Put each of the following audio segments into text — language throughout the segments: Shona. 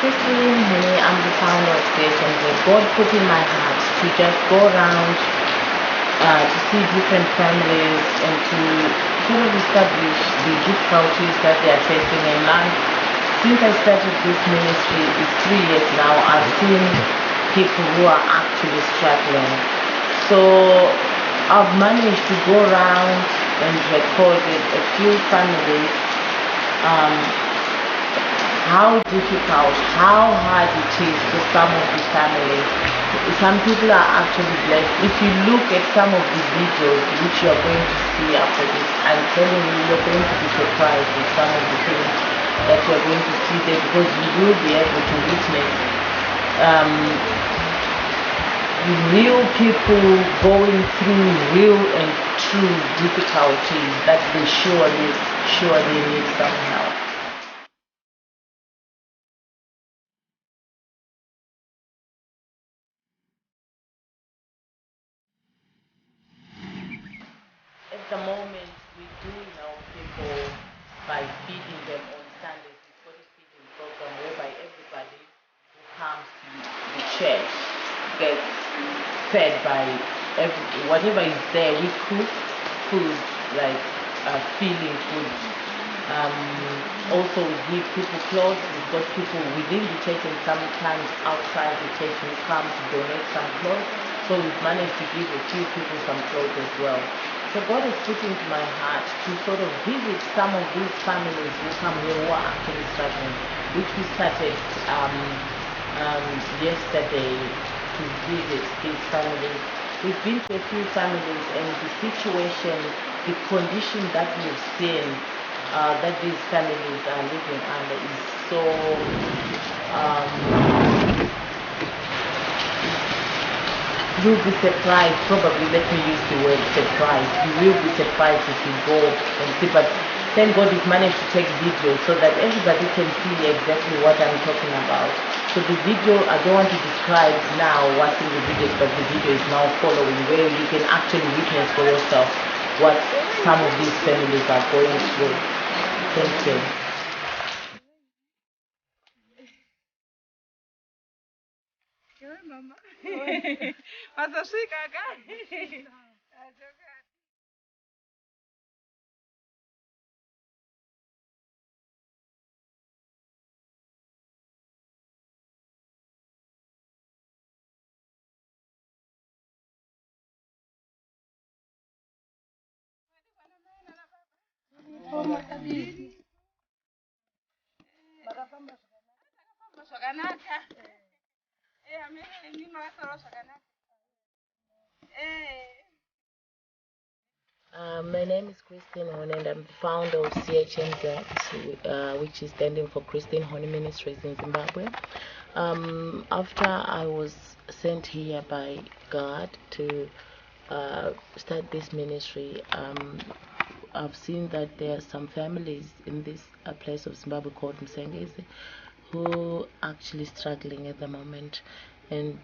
Christine Huni, I'm the founder of CHMZ. God put in my heart to just go around to see different families and to sort of establish the difficulties that they are facing in life. Since I started this ministry, it's 3 years now, I've seen people who are actually struggling. So I've managed to go around and recorded a few families, how difficult, how hard it is for some of the families. Some people are actually blessed. If you look at some of the videos which you are going to see after this, I'm telling you, you're going to be surprised with some of the things that you're going to see there, because you will be able to witness real people going through real and true difficulties that they surely need some help. At the moment, we do help people by feeding them on Sundays. We've got a feeding program whereby everybody who comes to the church gets fed by whatever is there. We cook food like feeling food. Also, we give people clothes. We've got people within the church and sometimes outside the church who come to donate some clothes. So we've managed to give a few people some clothes as well. So God has put into my heart to sort of visit some of these families who come here who are actually struggling, which we started yesterday to visit these families. We've been to a few families, and the situation, the condition that we've seen that these families are living under is so you'll be surprised. Probably, let me use the word surprised. You will be surprised if you go and see. But thank God we've managed to take videos so that everybody can see exactly what I'm talking about. So the video, I don't want to describe now what's in the videos, but the video is now following, where you can actually witness for yourself what some of these families are going through. Thank you. Mama. My name is Christine Huni, and I'm the founder of CHMZ, which is standing for Huni Ministries in Zimbabwe. After I was sent here by God to start this ministry, I've seen that there are some families in this place of Zimbabwe called Msengezi who are actually struggling at the moment, and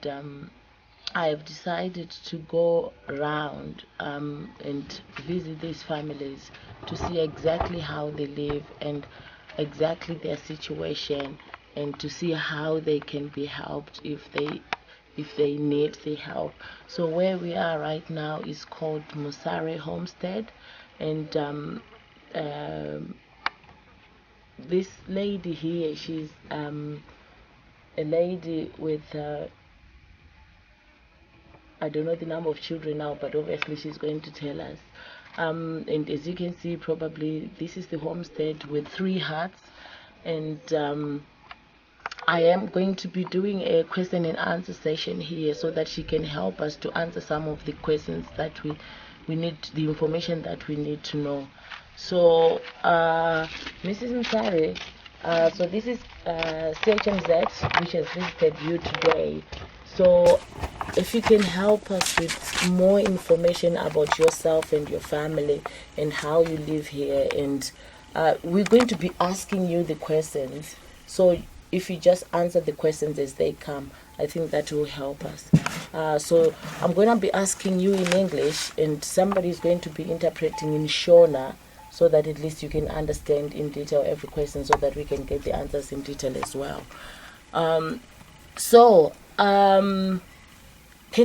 I have decided to go around and visit these families to see exactly how they live and exactly their situation, and to see how they can be helped if they need the help. So where we are right now is called Musare Homestead, and this lady here, she's a lady with I don't know the number of children now, but obviously she's going to tell us. And as you can see, probably this is the homestead with 3 huts, and I am going to be doing a question and answer session here so that she can help us to answer some of the questions that we need, the information that we need to know. So, Mrs. Msare, so this is CHMZ, which has visited you today. So, if you can help us with more information about yourself and your family and how you live here, and we're going to be asking you the questions. So, if you just answer the questions as they come, I think that will help us. So I'm going to be asking you in English, and somebody is going to be interpreting in Shona, so that at least you can understand in detail every question, so that we can get the answers in detail as well. Can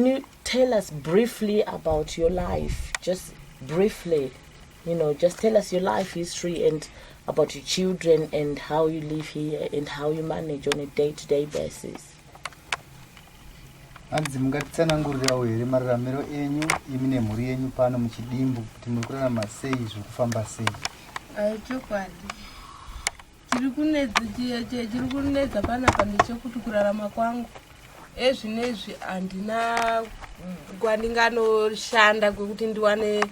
you tell us briefly about your life? Just briefly, just tell us your life history and about your children and how you live here and how you manage on a day-to-day basis. Anzi mungatitsanangurirawo here mararamiro enyu imi nemhuri yenyu pano muchidimbu kuti muri kurarama sei zvokufamba sei? Chokwadi chiri kunedza panapa ndechekuti kurarama kwangu ezvinezvi handina kwandinganoshanda kwekuti ndiwane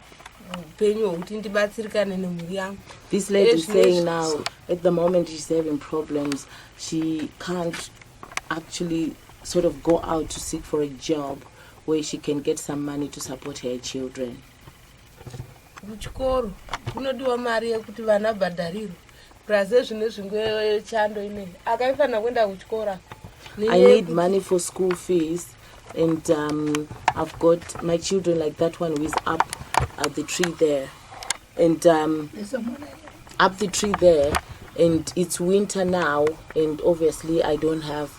upenyu hwokuti ndibatsirikane nemhuri yangu. This lady is saying now at the moment she's having problems. She can't actually sort of go out to seek for a job where she can get some money to support her children. Kuchikoro kunodiwa mari yekuti vana bhadharirwe plus ezvinezvi ngechando inei akaifana kuenda kuchikora. I need money for school fees, and I've got my children like that one who is up at the tree there, and up the tree there, and it's winter now, and obviously I don't have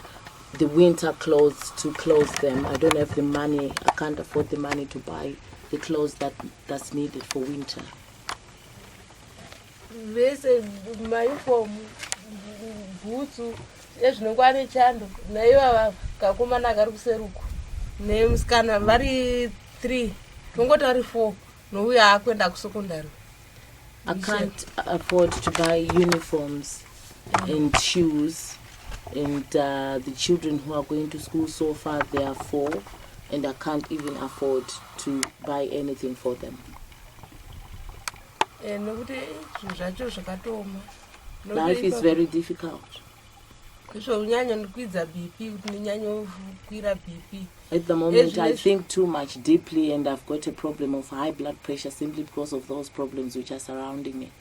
the winter clothes to clothe them. I don't have the money. I can't afford the money to buy the clothes that's needed for winter. Vese maunifomu bhutsu ezvinokwane chando naiva kakomana kari kuseruku nemusikana vari 3 tongoti vari 4 nouya akuenda kusekondari. I can't afford to buy uniforms and shoes, and the children who are going to school so far, they are 4, and I can't even afford to buy anything for them. Life is very difficult. At the moment, I think too much deeply, and I've got a problem of high blood pressure simply because of those problems which are surrounding me.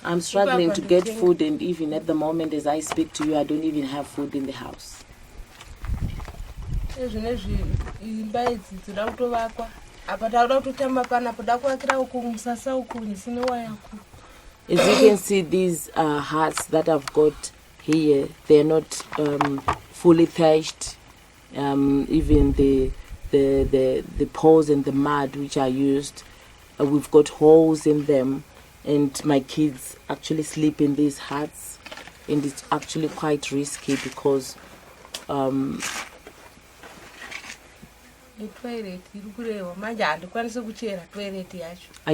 I'm struggling to get food, and even at the moment as I speak to you, I don't even have food in the house. As you can see, these huts that I've got here, they're not fully thatched. Even the poles and the mud which are used, we've got holes in them, and my kids actually sleep in these huts, and it's actually quite risky because I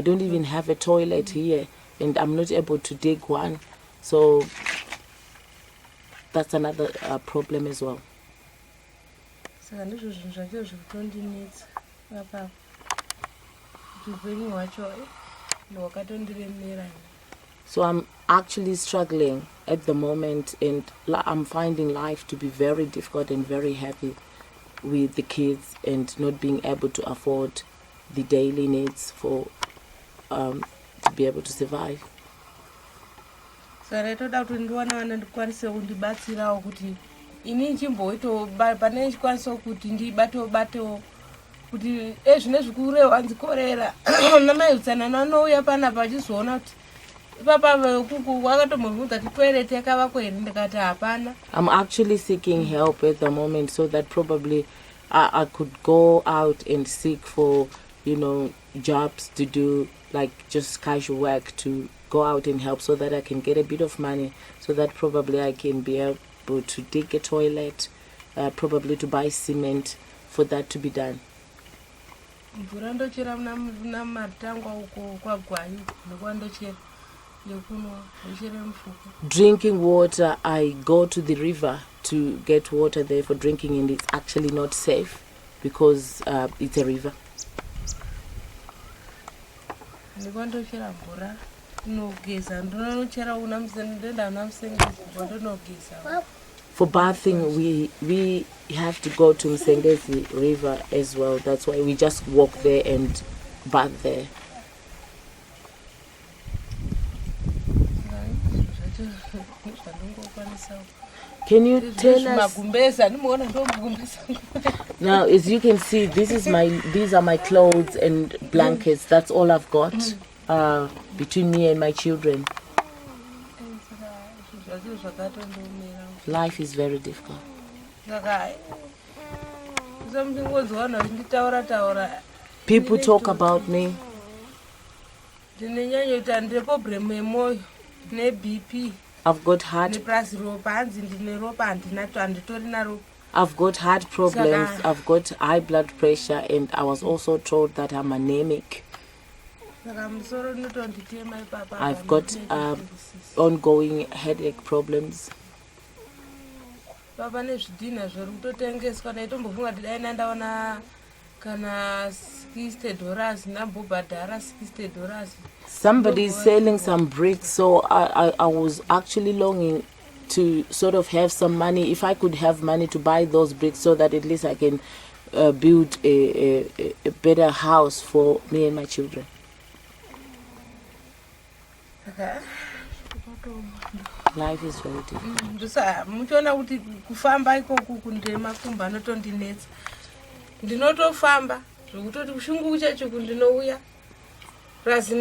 don't even have a toilet here, and I'm not able to dig one, so that's another problem as well. So I'm actually struggling at the moment, and I'm finding life to be very difficult and very heavy with the kids, and not being able to afford the daily needs for to be able to survive. Ini chimboito pane chikwanisa kuti ndibatewo kuti ezvinezvi kurewa nzikorera namautsanana anouya panapa achizoona kuti ipapa kuku wakatomubvunza kuti toilet yakavakwa here ndikati hapana. I'm actually seeking help at the moment, so that probably I could go out and seek for, jobs to do, like just casual work, to go out and help so that I can get a bit of money, so that probably I can be able to dig a toilet, probably to buy cement for that to be done. Drinking water, I go to the river to get water there for drinking, and it's actually not safe because it's a river. For bathing, we have to go to Msengezi River as well. That's why we just walk there and bath there. Can you tell us? Now, as you can see, these are my clothes and blankets. That's all I've got between me and my children. zvazvo zvakatondomira. Life is very difficult. Saka somuchingonzwa vanhu vachinditaura People talk about me. ndinenyanyo kuti ndine problem yemwoyo neBP. I've got heart. Neplus ropa hanzi ndine ropa handitori naropa. I've got heart problems. I've got high blood pressure, and I was also told that I'm anemic. I've got ongoing headache problems. Papa nezvidhina zviri kutotengeswa ndaitombofunga kuti dai nandaona kana $60 nambobhadhara $60. Somebody is selling some bricks, so I was actually longing to sort of have some money. If I could have money to buy those bricks, so that at least I can build a better house for me and my children. Okay. Life is very difficult. Muchiona kuti kufamba ikoku kundemakumba anotondinetsa. Ndinotofamba zvekutoti kushungu chacho kundinouya. I've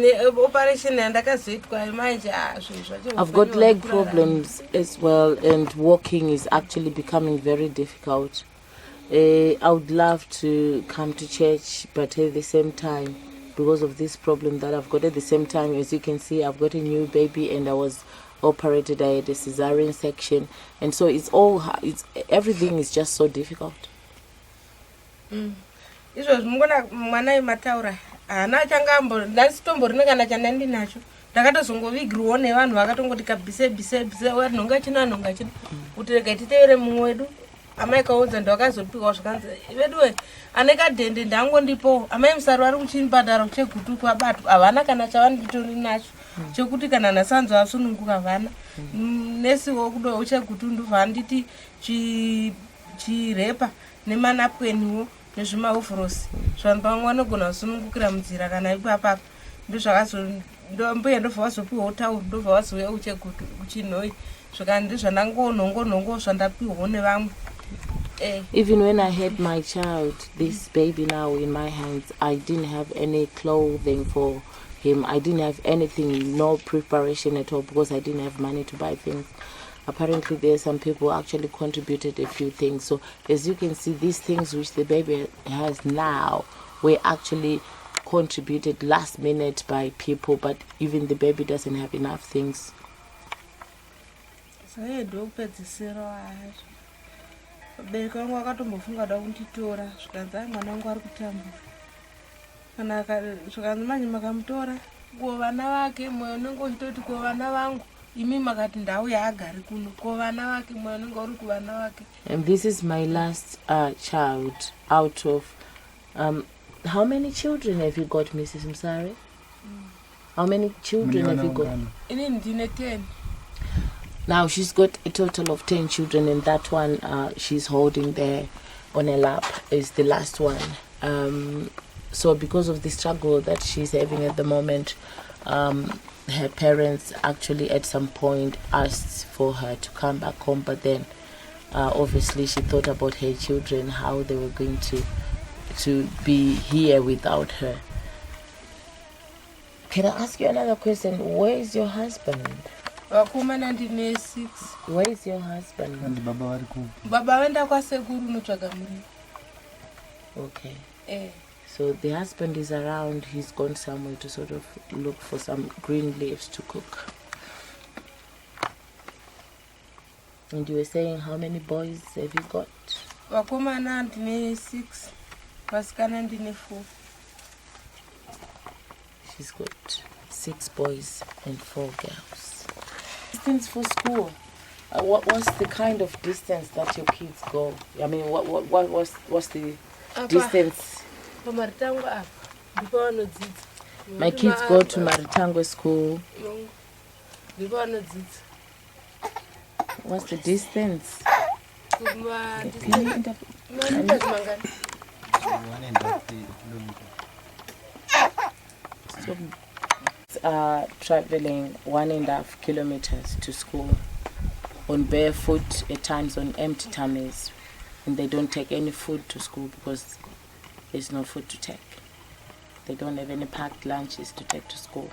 got leg problems as well, and walking is actually becoming very difficult. I would love to come to church, but at the same time, because of this problem that I've got at the same time, as you can see, I've got a new baby and I was operated. I had a cesarean section, and so everything is just so difficult. Ana changambo ndasitomborina kana chanandi nacho ndakatozongovigirwa nevanhu vakatongoti kabise wanonga china kuti rega titevere mumwe wedu amai kaudza ndakazopiwa zvakanzi veduwe ane kadhende ndangondipo amai musaro ari kuchimbadhara kuchegutu kwabatu havana kana chavanitori nacho chekuti kana nasanzo asununguka havana nesiwo kudo uchegutu ndovhanditi chirepa nemanapweniwo nezvimaovhorosi zvanhu pamwe vanogona kusunungukira munzira kana ipapapa ndombuya ndobva vazopiwawo tauro ndobva vazouya uchegutu uchinhoi zvaka ndizvandangonhongonhongo zvandapiwawo nevamwe. Even when I had my child, this baby now in my hands, I didn't have any clothing for him. I didn't have anything, no preparation at all, because I didn't have money to buy things. Apparently there are some people who actually contributed a few things. So as you can see, these things which the baby has now were actually contributed last minute by people, but even the baby doesn't have enough things. So yeah, do bereka wangu akatombofunga da kunditora zvikanzi mwana wangu ari kutambura kana zvikanzi manje makamutora ko vana vake mwoyo unenge uchitoti ko vana vangu imi makati ndau yaagari kuno ko vana vake mwoyo unenge uri kuvana vake. And this is my last child out of how many children have you got, Mrs. Msari? How many children have you got? Ini ndine 10. Now she's got a total of 10 children, and that one she's holding there on her lap is the last one. So because of the struggle that she's having at the moment, her parents actually at some point asked for her to come back home, but then obviously she thought about her children, how they were going to be here without her. Can I ask you another question? Where is your husband? Vakomana ndine 6. Where is your husband? And baba vari kupi? Baba venda kwasekuru notsvaga muriwo. Okay. So the husband is around. He's gone somewhere to sort of look for some green leaves to cook. And you were saying, how many boys have you got? Vakomana ndine 6. Vasikana ndine 4. She's got 6 boys and 4 girls. Distance for school. What's the kind of distance that your kids go? I mean, what's the distance? My kids go to Maritangwe school. What's the distance? 1.5 kilometers. So traveling 1.5 kilometers to school on barefoot, at times on empty tummies, and they don't take any food to school because there's no food to take. They don't have any packed lunches to take to school.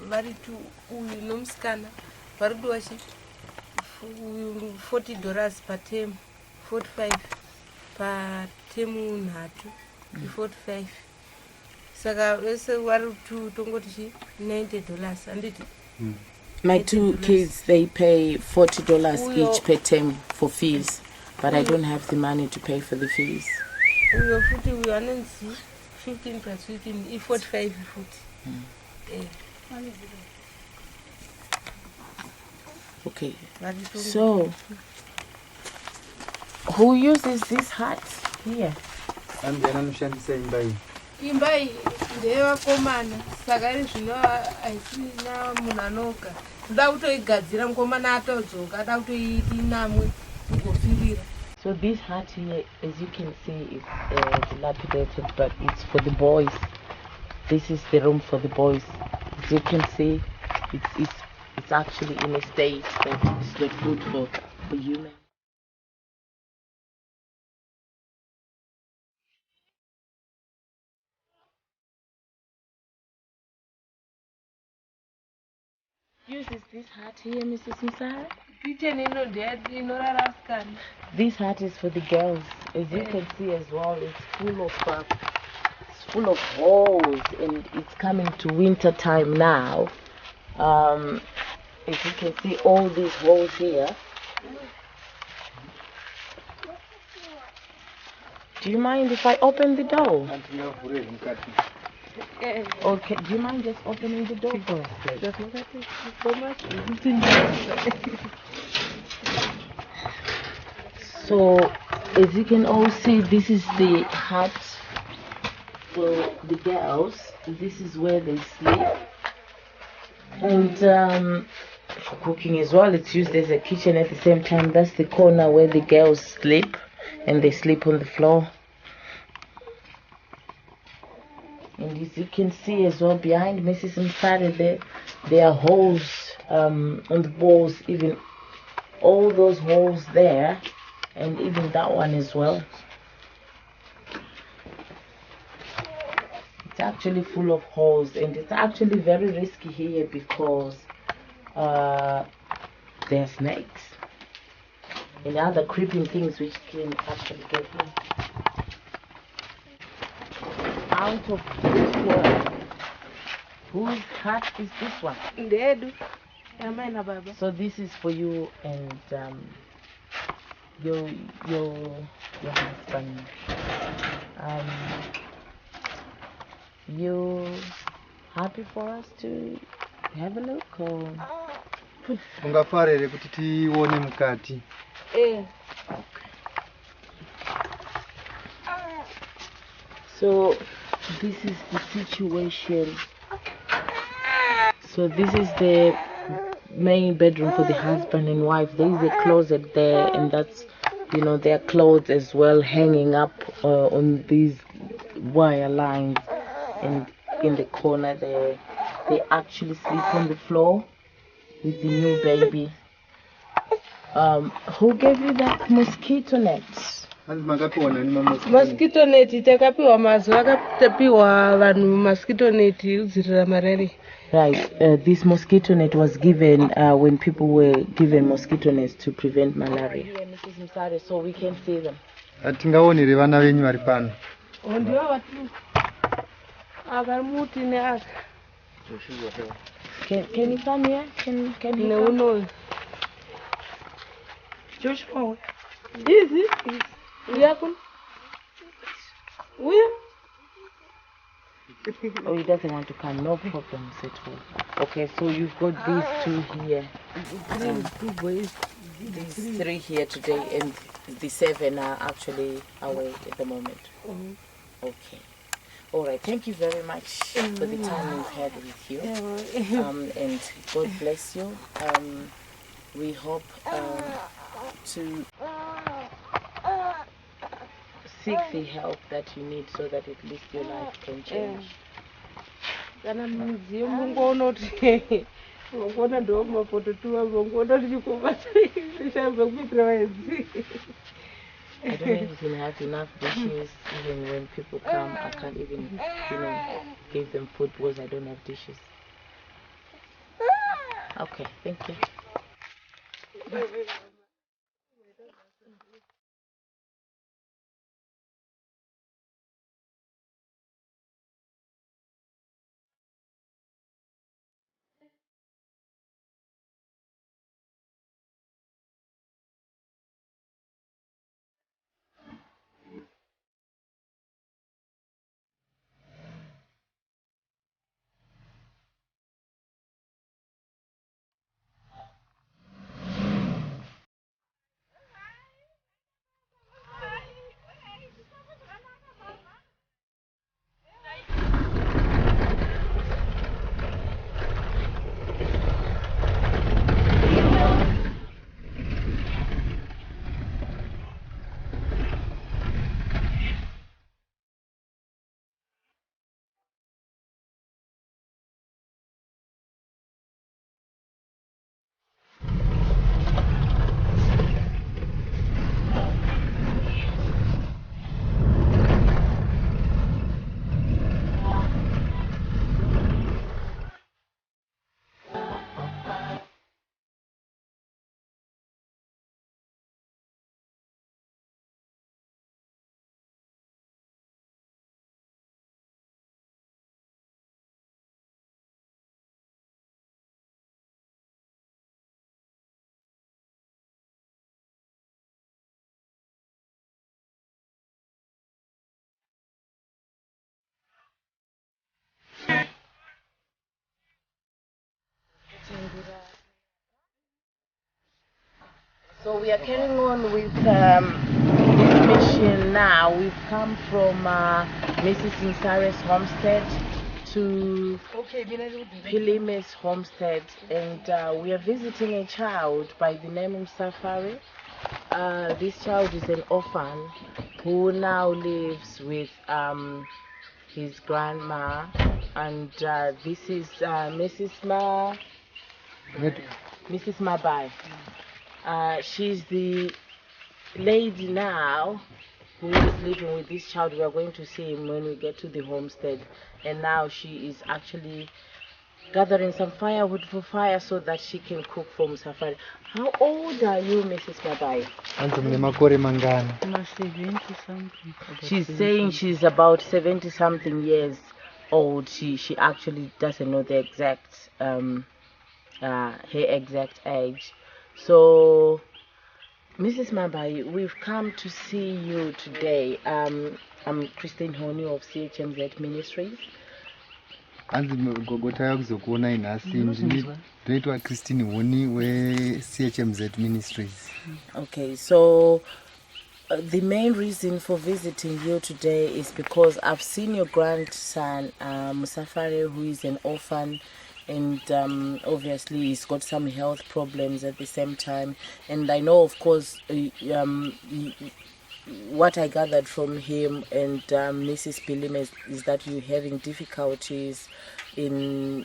vari tu uyu nomusikana vari kudiwa $40 patemu 45 patemu nhatu 45 saka vese vari tu tongoti $90 handiti. My two kids, they pay $40 each per term for fees, but I don't have the money to pay for the fees. Uyo futi uyo anenzi 15 plus 15 45 futi. Okay. So, who uses this hut here? Imba iyi ndeyevakomana saka iri zvino haisina munhu anoga ndoda kutoigadzira mukomana atodzoka ada kutoiiti namwe igopfirira. So this hut here, as you can see, is dilapidated, but it's for the boys. This is the room for the boys. As you can see, it's actually in a state that it's not good for humans. Uses this hut here, Mrs. Msara? This hut is for the girls. As you can see as well, it's full of holes, and it's coming to winter time now. As you can see, all these holes here. Do you mind if I open the door? Okay, do you mind just opening the door for us, please? So, as you can all see, this is the hut for the girls. This is where they sleep. And for cooking as well, it's used as a kitchen at the same time. That's the corner where the girls sleep, and they sleep on the floor. And as you can see as well, behind Mrs. Msare there are holes on the walls, even all those holes there, and even that one as well. It's actually full of holes, and it's actually very risky here because there are snakes and other creeping things which can actually get in. Out of this one, whose hut is this one? So this is for you and your husband. You happy for us to have a look, or? Ungafarere kuti tione mukati. So this is the situation. So this is the main bedroom for the husband and wife. There is a closet there, and that's, their clothes as well hanging up on these wire lines. And in the corner there, they actually sleep on the floor with the new baby. Who gave you that mosquito net? Mosquito net takapiwa mazuva akatapiwa vanhu mosquito net kudzivirira malaria. Right, this mosquito net was given when people were given mosquito nets to prevent malaria. Here, Mrs. Msare, so we can see them. Atingaonere vana venyu vari pano. Ndiyo vatu avari muti neaka. Can you come here? Can you no come? No. Joshua, easy. Yakun. Where? Oh, he doesn't want to come. No problems at all. Okay, so you've got these two here. Two boys. These three here today, and the 7 are actually away at the moment. Okay. All right. Thank you very much for the time we've had with you. And God bless you. We hope to seek the help that you need so that at least your life can change. Kana mudziyo mungoonoti ngona ndo mafoto tu ngona tichikubata tishambe kuitira vaedzi. I don't even have enough dishes. Even when people come, I can't even, give them food because I don't have dishes. Okay, thank you. So we are carrying on with this mission now. We've come from Mrs. Nsare's homestead to Pilime's homestead, and we are visiting a child by the name of Safari. This child is an orphan who now lives with his grandma, and this is Mrs. Mabai. She's the lady now who is living with this child. We are going to see him when we get to the homestead, and now she is actually gathering some firewood for fire so that she can cook for Musafari. How old are you, Mrs. Mabai? She's saying she's about 70 something years old. She actually doesn't know the exact her exact age. So Mrs. Mabai, we've come to see you today. I'm Christine Huni of CHMZ Ministries. Christine Huni we CHMZ Ministries. Okay, so the main reason for visiting you today is because I've seen your grandson Musafari, who is an orphan, and obviously he's got some health problems at the same time, and I know, of course, what I gathered from him and Mrs. Pilim is that you're having difficulties in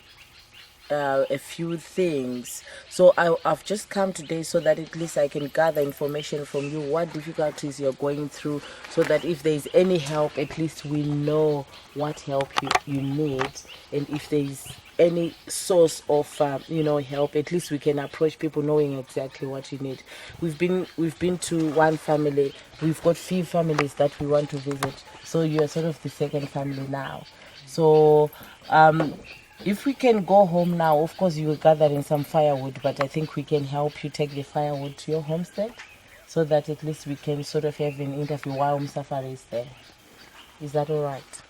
a few things. So I've just come today so that at least I can gather information from you, what difficulties you're going through, so that if there's any help, at least we know what help you need, and if there's any source of help, at least we can approach people knowing exactly what you need. We've been to one family. We've got few families that we want to visit, so you're sort of the second family now. So if we can go home now, of course you will gather in some firewood, but I think we can help you take the firewood to your homestead, so that at least we can sort of have an interview while Musafari is there. Is that all right?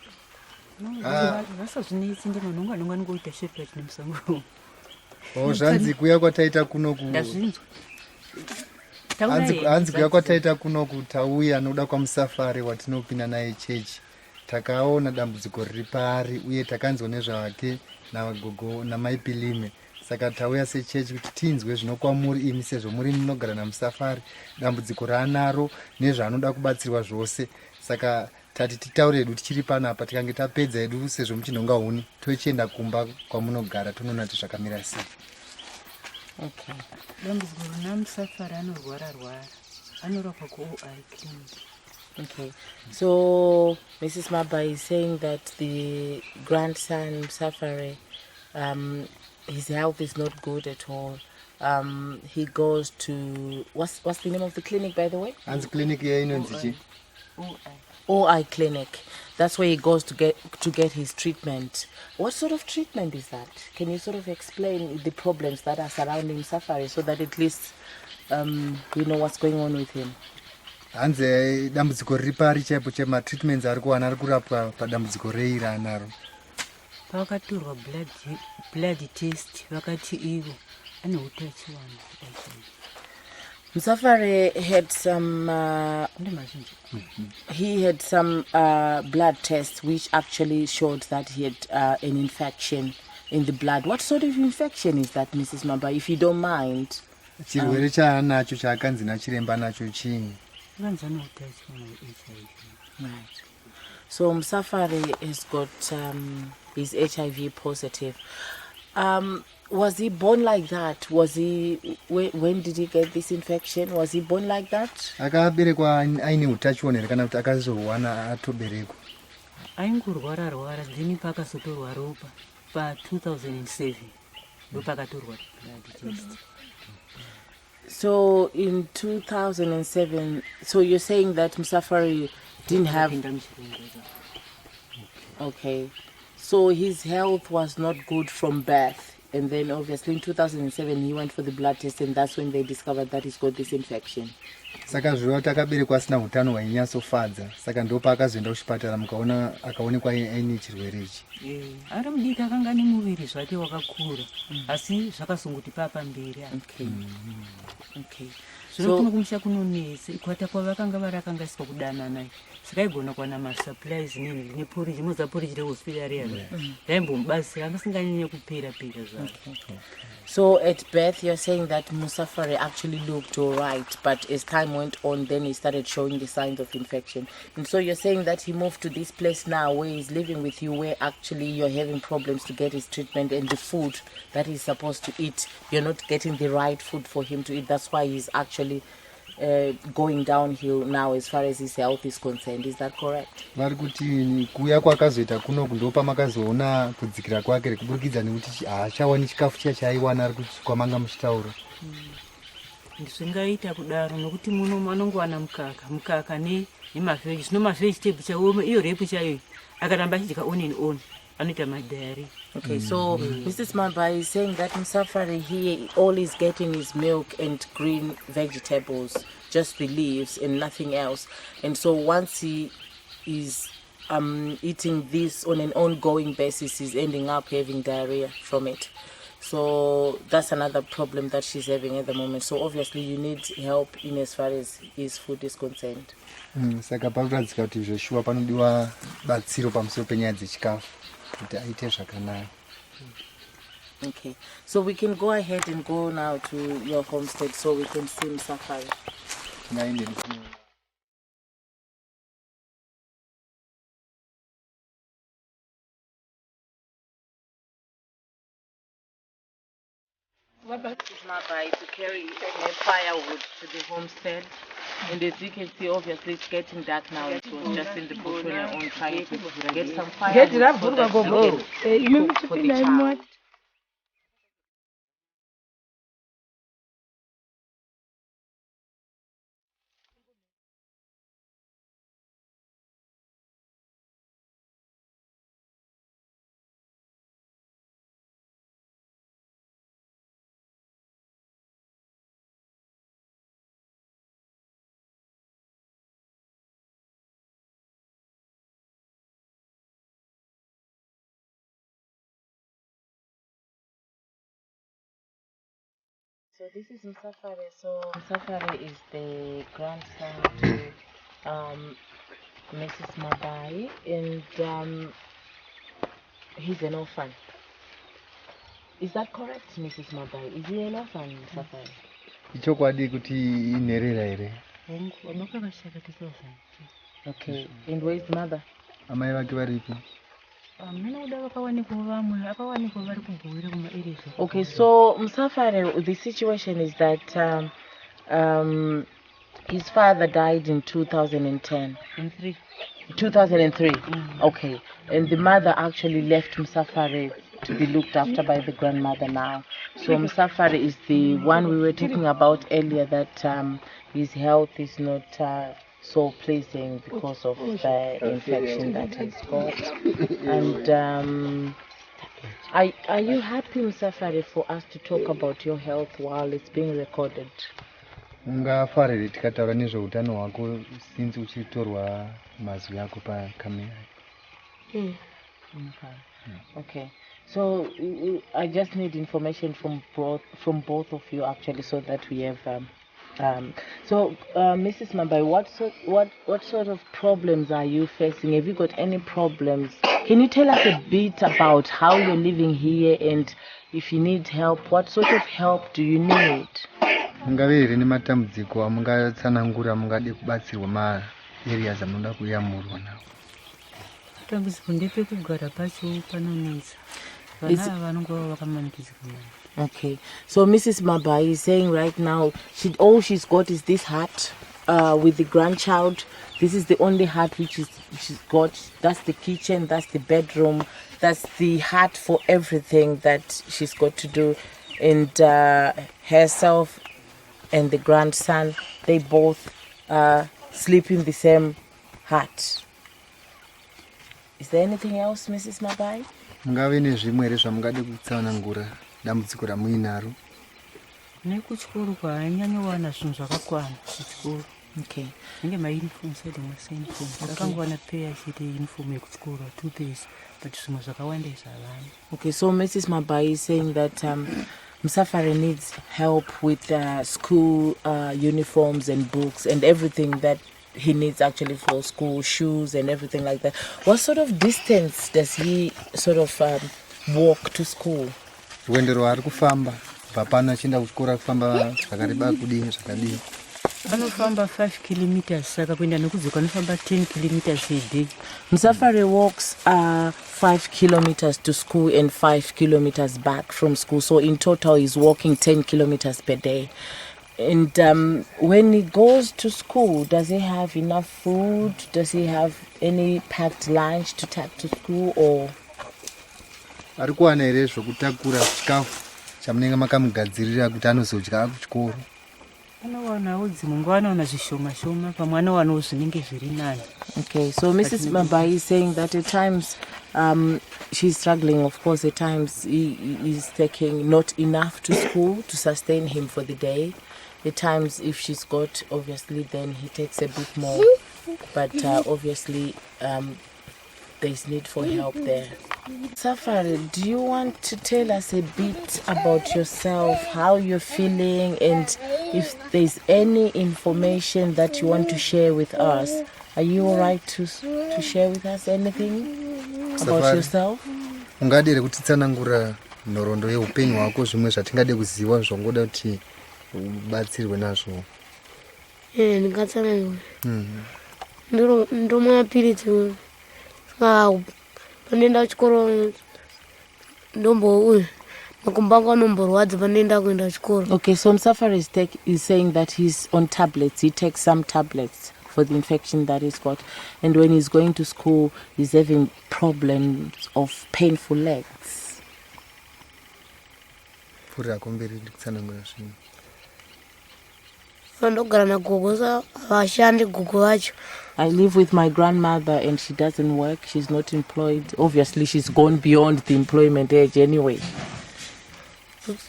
Hanzi kuya kwataita kuno kutauya anoda kwa Musafari watinopinda naye chechi. Takaona dambudziko riri pari uye takanzwa nezvake nagogo namai Pilime. Saka tauya sechechi kuti tinzwe zvinokwamuri imi sezvo muri munogara naMusafari, dambudziko raanaro nezvaanoda kubatsirwa zvose. Saka tati titaure hedu tichiri panapa, tikange tapedza hedu sezvo muchinhonga Huni tochienda kumba kwamunogara tonoona kuti zvakamira sei. Okay. Dambudziko naMusafari anorwara. anorapwa kuOI clinic. Okay, so Mrs. Maba is saying that the grandson Safari, his health is not good at all. He goes to what's the name of the clinic, by the way? hanzi clinic iya inonzi chi OI clinic. That's where he goes to get his treatment. What sort of treatment is that? Can you sort of explain the problems that are surrounding Safari so that at least we know what's going on with him? hanzi dambudziko riri pari chaipo chematreatments ari kuwana ari kurapwa padambudziko rei raanaro. Pakatorwa blood test vakati ivo ane utachiwana. Msafari had some he had some blood tests which actually showed that he had an infection in the blood. What sort of infection is that, Mrs. Maba, if you don't mind? Chirwere chaanacho chaakanzi nachiremba nacho chii? Right. So Msafari has got he's HIV positive. Was he born like that? Was he when did he get this infection? Was he born like that? Akaberekwa aine utachiona here kana kuti akazowana atoberekwa? Aingorwara then pakazotorwa ropa pa2007 ndopakatorwa blood test. So in 2007, so you're saying that Msafari didn't have... Okay. So his health was not good from birth. And then obviously in 2007 he went for the blood test and that's when they discovered that he's got this infection. Saka zviwa kuti akaberekwa asina utano hwainyasofadza. Saka ndopa akazoenda kuchipatara mukaona akaonekwa aine chirwere ichi. Ari mudiki akanga ane muviri zvake wakakura asi zvakazongoti papamberi. Okay. Zvino kumusha kunonese ikwata kwavakanga varakangaiswa kudanana sikaigona kuwana masupplies nini neporiji moza poriji rehospital yavo raimbomubatsira angasinganyanye kupera zvavo. So at birth you're saying that Msafari actually looked all right, but as time went on then he started showing the signs of infection. And so you're saying that he moved to this place now where he's living with you, where actually you're having problems to get his treatment and the food that he's supposed to eat, you're not getting the right food for him to eat. That's why he's actually going downhill now as far as his health is concerned. Is that correct? Vari kuti kuuya kwakazoita kuno kundopa makazoona kudzikira kwake kuburikidza nekuti haachawani chikafu chaiwana ari kwamanga muchitaura. Zvingaita kudaro nokuti muno anongowana mukaka nemavheji zvino mavhejitebhu chaiwo iyo repu chaiyo akaramba achidya on and on anoita madhari. Okay, so Mrs. Maba is saying that Msafari here, all he's getting is milk and green vegetables, just the leaves and nothing else. And so once he is eating this on an ongoing basis, he's ending up having diarrhea from it. So that's another problem that she's having at the moment. So obviously you need help in as far as his food is concerned. Saka pakuradzika kuti zveshuwa panodiwa batsiro pamusoro penyaya dzechikafu kuti aite zvakanaka. Okay, so we can go ahead and go now to your homestead so we can see Msafari. What about Maba to carry firewood to the homestead? And as you can see, obviously it's getting dark now. It was just in the bush on your own trying to get some firewood so that you can cook for the child. So this is Msafari. So Msafari is the grandson to Mrs. Mabai, and he's an orphan. Is that correct, Mrs. Mabai? Is he an orphan, Msafari? Ichokwadi kuti inerera here. Okay. And where is the mother? Amai vake varipi? Okay, so Msafari, the situation is that His father died in 2010. In 3. 2003. Okay. And the mother actually left Msafari to be looked after by the grandmother now. So Msafari is the one we were talking about earlier, that his health is not so pleasing because of the infection that he's got. And are you happy, Msafari, for us to talk about your health while it's being recorded? ungafarire tikataura nezveutano hwako since uchitorwa mazwi ako pakamera. Okay. So I just need information from both of you actually, so that we have Mrs. Mabai, what sort of problems are you facing? Have you got any problems? Can you tell us a bit about how you're living here, and if you need help, what sort of help do you need? Mungave rine matambudziko amungatsanangura mungade kubatsirwa maareas amunoda kuyamurwa nawo? Dambudziko ndepekugara pacho panonetsa. Vana vanongova vakamanikidzika. Okay, so Mrs. Mabai is saying right now, all she's got is this hut with the grandchild. This is the only hut she's got. That's the kitchen, that's the bedroom, that's the hut for everything that she's got to do. And herself and the grandson, they both sleep in the same hut. Is there anything else, Mrs. Mabai? Mungave nezvimwe here zvamungade kutsanangura dambudziko ramuinaro? Nekuchikoro kwaanyanyowana zvinhu zvakakwana kuchikoro. Okay. Nenge mauniforms edu maseniform. Vakangowana peya chete uniform yekuchikoro 2 pairs, but zvimwe zvakawandisa havana. Okay, so Mrs. Mabai is saying that Msafari needs help with school uniforms and books and everything that he needs actually for school, shoes and everything like that. What sort of distance does he sort of walk to school? Rwendo rwaari kufamba kubva pano achienda kuchikora kufamba zvakareba kudini zvakadini? Anofamba 5 kilometers, saka kuenda nekudzoka anofamba 10 kilometers a day. Msafari walks 5 kilometers to school and 5 kilometers back from school. So in total he's walking 10 kilometers per day. And when he goes to school, does he have enough food? Does he have any packed lunch to take to school, or? Ari kuwana here zvokutakura chikafu chamunenge makamugadzirira kuti anozodya kuchikoro? Anowanawo dzimwe nguva anowana zvishoma shoma, pamwe anowanawo zvinenge zviri nani. Okay, so Mrs. Mabai is saying that at times she's struggling. Of course, at times he is taking not enough to school to sustain him for the day. At times, if she's got, obviously, then he takes a bit more. But obviously, there's need for help there. Safari, do you want to tell us a bit about yourself, how you're feeling, and if there's any information that you want to share with us? Are you all right to share with us anything about yourself? Ungade here kutitsanangura nhoroondo yeupenyu hwako, zvimwe zvatingade kuziva zvongoda kuti ubatsirwe nazvo? Ndingatsanangura. Ndomwa mapiritsi panenda kuchikoro ndombo makumbo angu anomborwadza panenda kuenda kuchikoro. Okay, so Msafari is saying that he's on tablets. He takes some tablets for the infection that he's got, and when he's going to school he's having problems of painful legs. Pfuuri rako mberi ndikutsanangura zvimwe. Ndogara nagogo sa havashandi gogo vacho. I live with my grandmother and she doesn't work. She's not employed. Obviously, she's gone beyond the employment age anyway.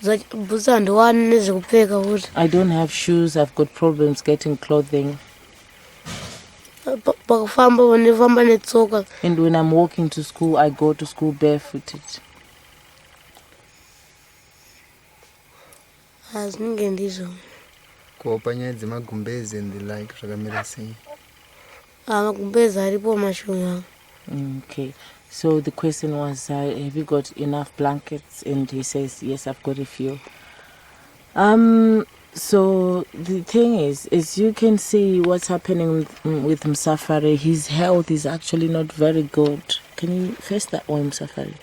I don't have shoes. I've got problems getting clothing. And when I'm walking to school, I go to school barefooted. Ko panyaya dzemagumbezi and the like zvakamira sei? Okay, so the question was, have you got enough blankets? And he says, yes, I've got a few. So the thing is, as you can see what's happening with Msafari, his health is actually not very good. Can you face that one, Msafari?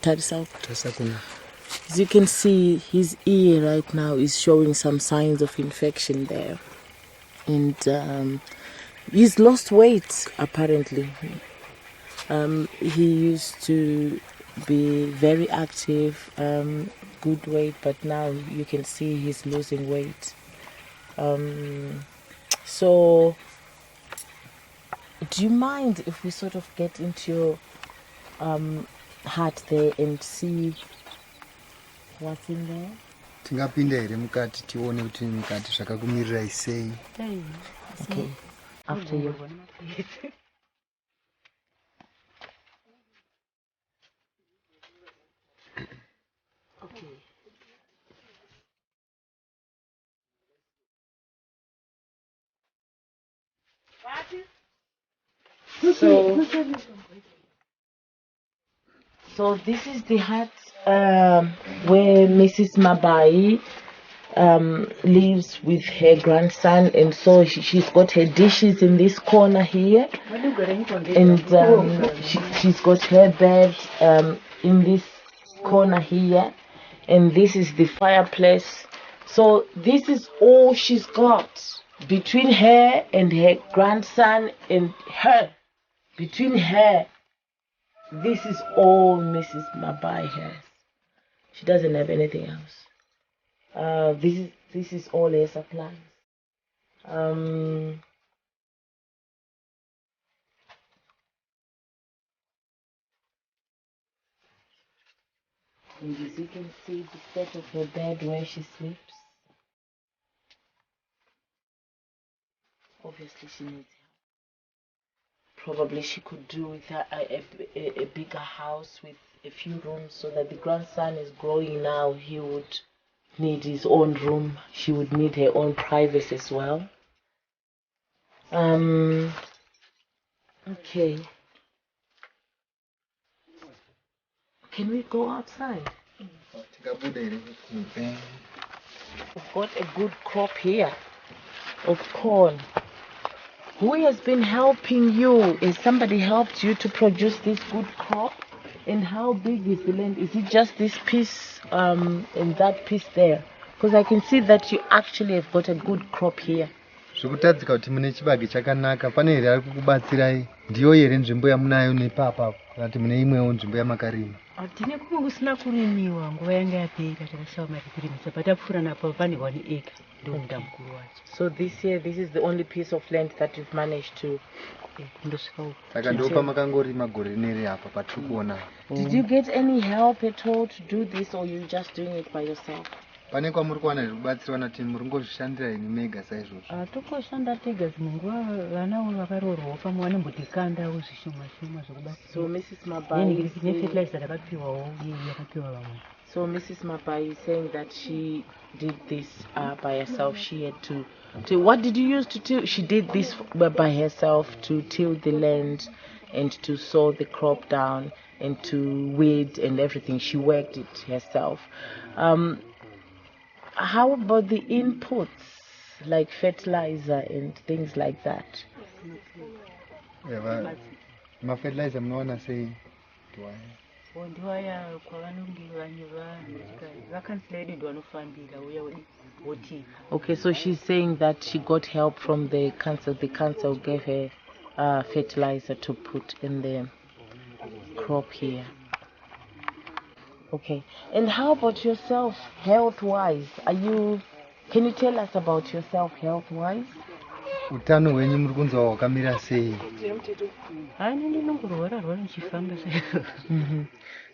As you can see, his ear right now is showing some signs of infection there. and he's lost weight apparently. He used to be very active, good weight, but now you can see he's losing weight. So do you mind if we sort of get into your heart there and see what's in there? Tingapinda here mukati tione kuti mukati zvakakumirirai sei. Okay, after you. So this is the hut where Mrs. Mabai lives with her grandson, and so she's got her dishes in this corner here, and she's got her bed in this corner here, and this is the fireplace. So this is all she's got between her and her grandson and her. Between her, this is all Mrs. Mabai has. She doesn't have anything else. This is all her supplies. And as you can see, the state of her bed where she sleeps. Obviously, she needs help. Probably she could do with a bigger house with a few rooms, so that the grandson is growing now. He would need his own room. She would need her own privacy as well. Okay. Can we go outside? We've got a good crop here of corn. Who has been helping you? Has somebody helped you to produce this good crop? And how big is the land? Is it just this piece and that piece there? Because I can see that you actually have got a good crop here. Zvokutadzika kuti mune chibage chakanaka. Pane here ari kukubatsirai? Ndiyo here nzvimbo yamunayo nepapa kana kuti mune imwewo nzvimbo yamakarima? Tine kumwe kusina kurimiwa nguva yanga yapera takashava mari kurimisa patapfuura napo pane 1 acre ndomunda mukuru wacho. So this year, this is the only piece of land that you've managed to kundosvika. Saka ndopa makangorima gore nere apa patiri kuona. Did you get any help at all to do this, or you just doing it by yourself? Pane kwamuri kuwana zvekubatsirwa nati muri ngozvishandira ini mega saizvozvo? Tokoshanda tega dzimwe nguva vanawo vakaroorwawo pamwe vanombotikandawo zvishoma shoma zvokubatsira. So Mrs. Mabai nefertilizer takapiwawo yakapiwa vamwe. So Mrs. Mabai is saying that she did this by herself. She had to what did you use to till? She did this by herself to till the land and to sow the crop down and to weed and everything. She worked it herself. How about the inputs like fertilizer and things like that? Ma fertilizer munowana sei? Ndiwaya kwavanonge vanye vakansila vedu ndivanofambira uya woti. Okay, so she's saying that she got help from the council. The council gave her fertilizer to put in the crop here. Okay, and how about yourself, health-wise? Can you tell us about yourself, health-wise? Utano hwenyu muri kunzwa hwakamira sei? Ndinongorwara ndichifamba.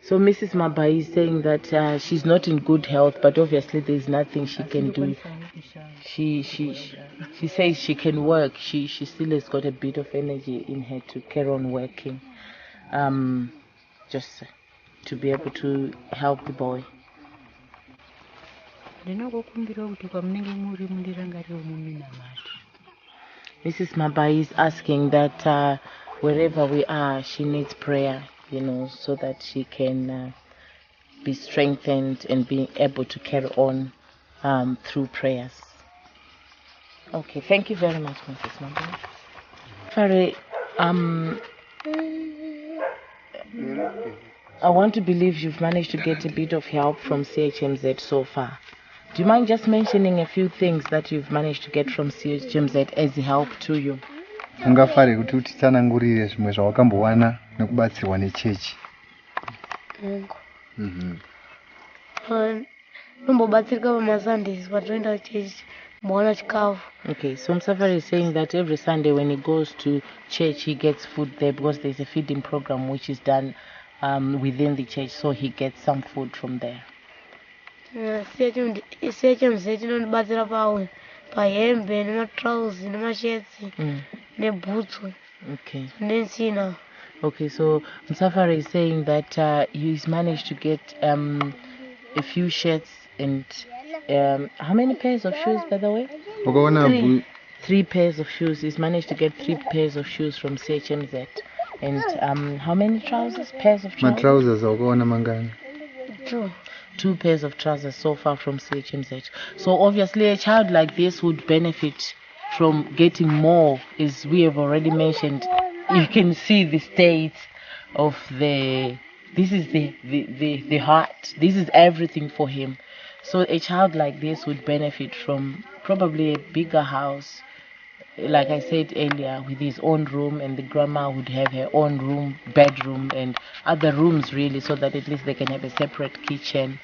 So Mrs. Mabai is saying that she's not in good health, but obviously there's nothing she can do. She says she can work. She still has got a bit of energy in her to carry on working, just to be able to help the boy. Mrs. Mabai is asking that wherever we are, she needs prayer, so that she can be strengthened and be able to carry on through prayers. Okay, thank you very much, Mrs. Mabai. Fari, I want to believe you've managed to get a bit of help from CHMZ so far. Do you mind just mentioning a few things that you've managed to get from CHMZ as help to you? Ungafare kuti utitsanangurire zvimwe zvawakambowana nekubatsirwa nechechi. Nombobatsirika pamasundays patoenda chechi mbowana chikafu. Okay, so Msafari is saying that every Sunday when he goes to church, he gets food there because there's a feeding program which is done within the church, so he gets some food from there. CHMZ inondibatsira pahembe nematrauzi nemashetsi nebhutsu nensina. Okay, so Msafari is saying that he's managed to get a few shirts and how many pairs of shoes, by the way? 3 pairs of shoes. He's managed to get 3 pairs of shoes from CHMZ. And how many trousers? Pairs of trousers? My trousers are going mangani. 2 pairs of trousers so far from CHMZ. So obviously a child like this would benefit from getting more, as we have already mentioned. You can see the state of this is the heart. This is everything for him. So a child like this would benefit from probably a bigger house, like I said earlier, with his own room, and the grandma would have her own room, bedroom, and other rooms really, so that at least they can have a separate kitchen,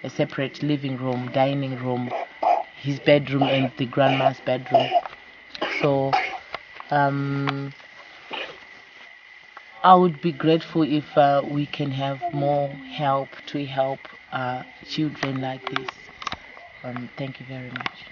a separate living room, dining room, his bedroom and the grandma's bedroom. So I would be grateful if we can have more help to help children like this. Thank you very much.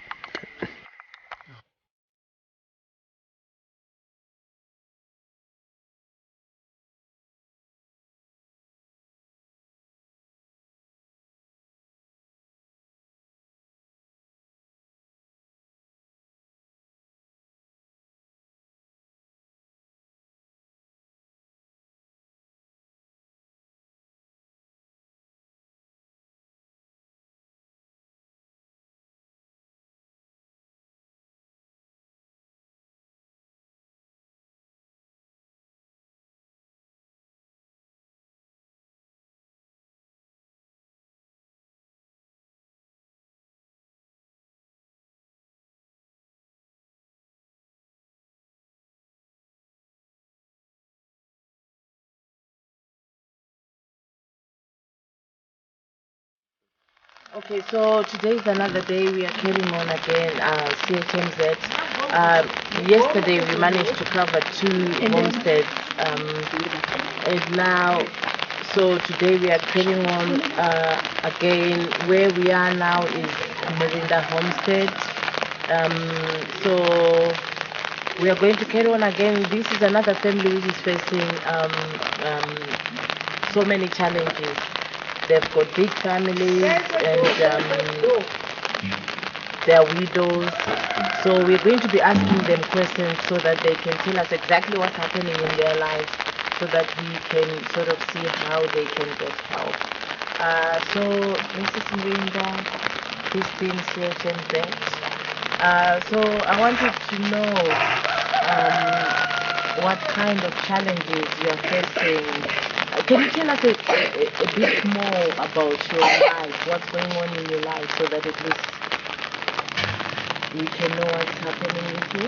Okay, so today is another day. We are carrying on again, CHMZ. Yesterday we managed to cover 2 homesteads, and now, so today we are carrying on again. Where we are now is Mirinda Homestead. So we are going to carry on again. This is another family which is facing so many challenges. They've got big families and they're widows. So we're going to be asking them questions so that they can tell us exactly what's happening in their lives, so that we can sort of see how they can get help. So Mrs. Linda, Christine, CHMZ. So I wanted to know what kind of challenges you are facing. Can you tell us a bit more about your life, what's going on in your life, so that at least we can know what's happening with you?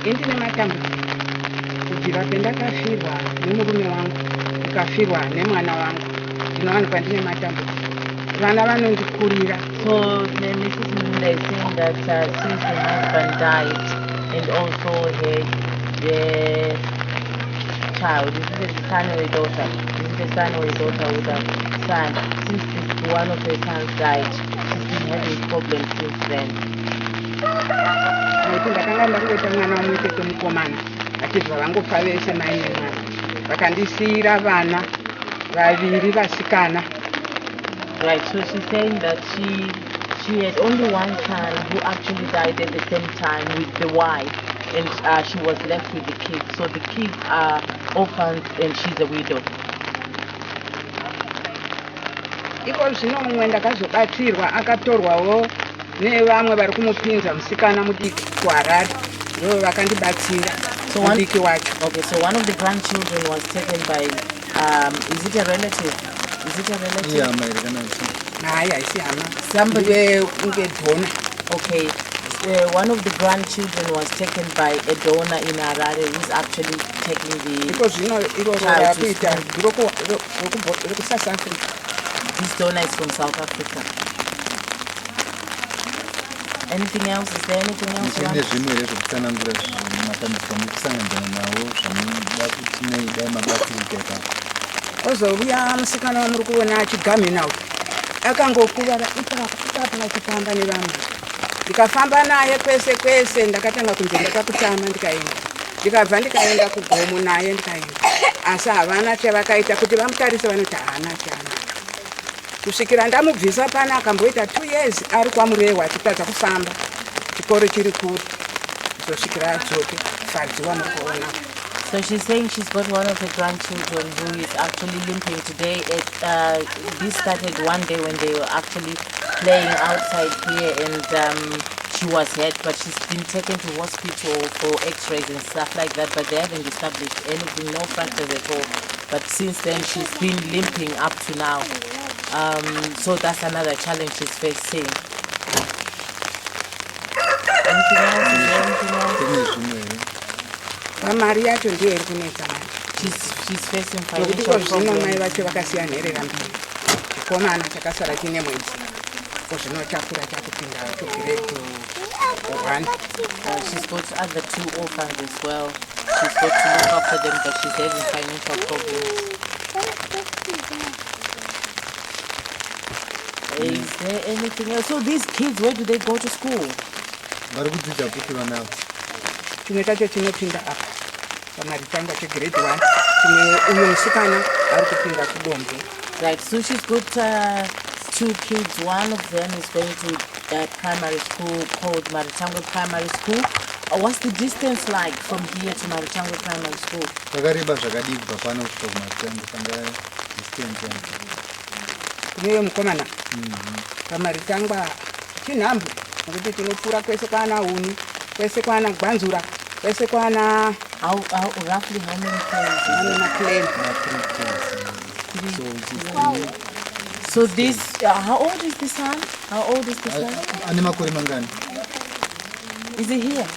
Indine matambudziko kubvira pendakafirwa nemurume wangu ndikafirwa nemwana wangu ndinowanikwa ndine matambudziko. Vana vanondikurira. So Mrs. Munda is saying that since her husband died and also her child, is it a son or a daughter? Is it a son or a daughter with a son? Since one of her sons died, she's been having problems since then. Ndakanga ndakuita mwana wamwete kwemukomana achibva vangofa veshe mai nemwana vakandisiyira vana vaviri vasikana. Right, so she's saying that she had only one son who actually died at the same time with the wife, and she was left with the kids. So the kids are orphans and she's a widow. Iko zvino mumwe ndakazobatsirwa akatorwawo nevamwe vari kumupinza musikana mudiki kuHarare ndo vakandibatsira So one- mudiki wacho. Okay, so one of the grandchildren was taken by, is it a relative? Is it a relative? iye hama here kana kuti hayi haisi hama Somebody- unge dhona. Okay, one of the grandchildren was taken by a donor in Harare who's actually taking iko the, zvino iroro Child to rakuita rokusouth africa. this donor is from South Africa. Anything else? Is there anything else? muchiri around? nezvimwe here zvekutsanangura matambudziko mukusangana nawo zvinoda kuti dai mabatsirika ipapo. ozouya musikana wamuri kuona achigamhina uyu akangokuvara ipapo vachifamba nevamwe, ndikafamba naye kwese kwese, ndakatanga kunze ndakakutama ndikaenda, ndikabva ndikaenda kugomo naye ndikaenda, asi havana chavakaita kuti vamutarise, vanoti haana chana. Kusvikira ndamubvisa pana akamboita 2 years ari kwamurewa achitadza kufamba, chikoro chiri kuri, kuzosvikira adzoke fadziwa mukuona. So she's saying she's got one of her grandchildren who is actually limping today. This started one day when they were actually playing outside here, and she was hurt, but she's been taken to hospital for x-rays and stuff like that, but they haven't established anything, no fractures at all. But since then she's been limping up to now. So that's another challenge she's facing. Anything else? Is there anything else? Kune zvimwe here Mari yacho ndiyo iri kunetsa manje. She's facing Nokuti financial kozvino mai problems. vacho vakasiya nherera mbiri. Chikomana chakasara chine mwedzi. Kozvino chakura chakupinda kugrade 1. She's got other 2 orphans as well. She's got to look after them, but she's having financial problems. Is there anything else? So these kids, where do they go to school? vari kudzidza kuti vana avo Chimwe chacho chinopinda apa. Pamari changa chegrade 1. Chimwe uyo musikana ari kupinda kudombo. Right, so she's got 2 kids. One of them is going to primary school called Maritangwe Primary School. What's the distance like from here to Maritangwe Primary School? pakareba zvakadii kubva pano kusvika kumatango panga distance yacho Kuneyo mukomana. Pamaritangwa chinhambo. Nokuti tinopfuura kwese kwana Huni, kwese kwana Gwanzura, kwese kwana Roughly how many kids? Maclean. So this, how old is the son? How old is the son? ane makore mangani Is he here?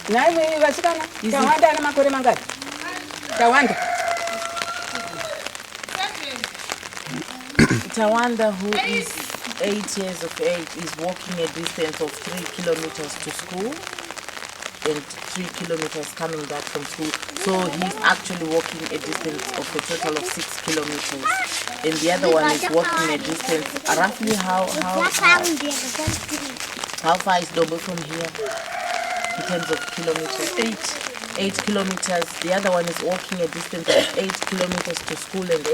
Naimwe vasikana, Is Tawanda ane makore mangani? Tawanda. Tawanda, who is 8 years of age, is walking a distance of 3 kilometers to school and 3 kilometers coming back from school. So he's actually walking a distance of a total of 6 kilometers. And the other one is walking a distance, roughly how far is Dobo from here in terms of kilometers? 8 kilometers. The other one is walking a distance of 8 kilometers to school and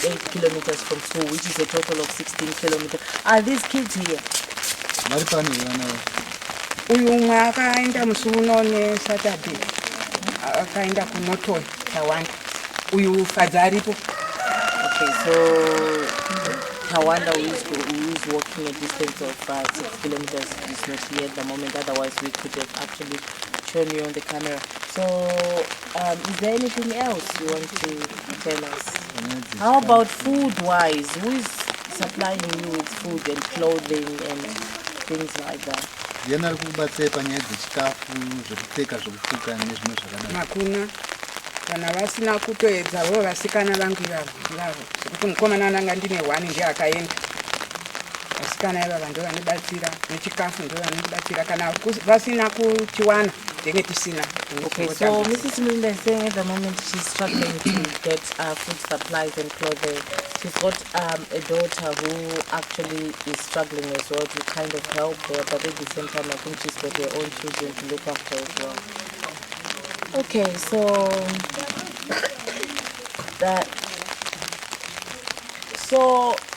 8 kilometers from school, which is a total of 16 kilometers. Are these kids here? vari pano vana avo Uyu umwe akaenda musi uno neSaturday. Akaenda kuNotoy, Tawanda. Uyu fadzi aripo. Okay, so Tawanda, who is walking a distance of 6 kilometers, is not here at the moment. Otherwise, we could have actually shown you on the camera. So, is there anything else you want to tell us? How about food-wise? Who is supplying you with food and clothing and things like that? ndiani ari kubatsirai panyaya dzechikafu zvekupfeka zvekufuka nezvimwe zvakadaro Hakuna. Kana vasina kutoedza vo vasikana vangu ivavo. Sekuti mukomana wananga ndine 1 ndiye akaenda. Vasikana ivava ndo vanobatsira nechikafu ndo vanobatsira. Kana vasina kuchiwana ndenge tisina. Okay, so Mrs. Mlinda is saying at the moment she's struggling to get food supplies and clothing. She's got a daughter who actually is struggling as well to kind of help her, but at the same time I think she's got her own children to look after as well. Okay, so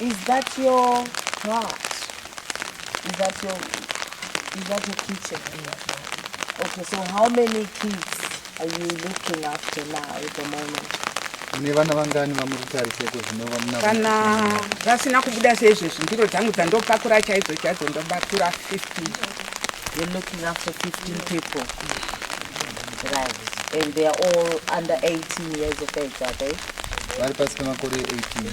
is that your house? Is that your kitchen? Okay, so how many kids are you looking after now at the moment? mune vana vangani vamuri kutariseko zvinova muna kana vasina kubuda seizvozvo ndiro dzangu dzandopakura chaidzo ndopakura 15. You're looking after 15 people. Right. And they are all under 18 years of age, are they? vari pasi pemakore 18.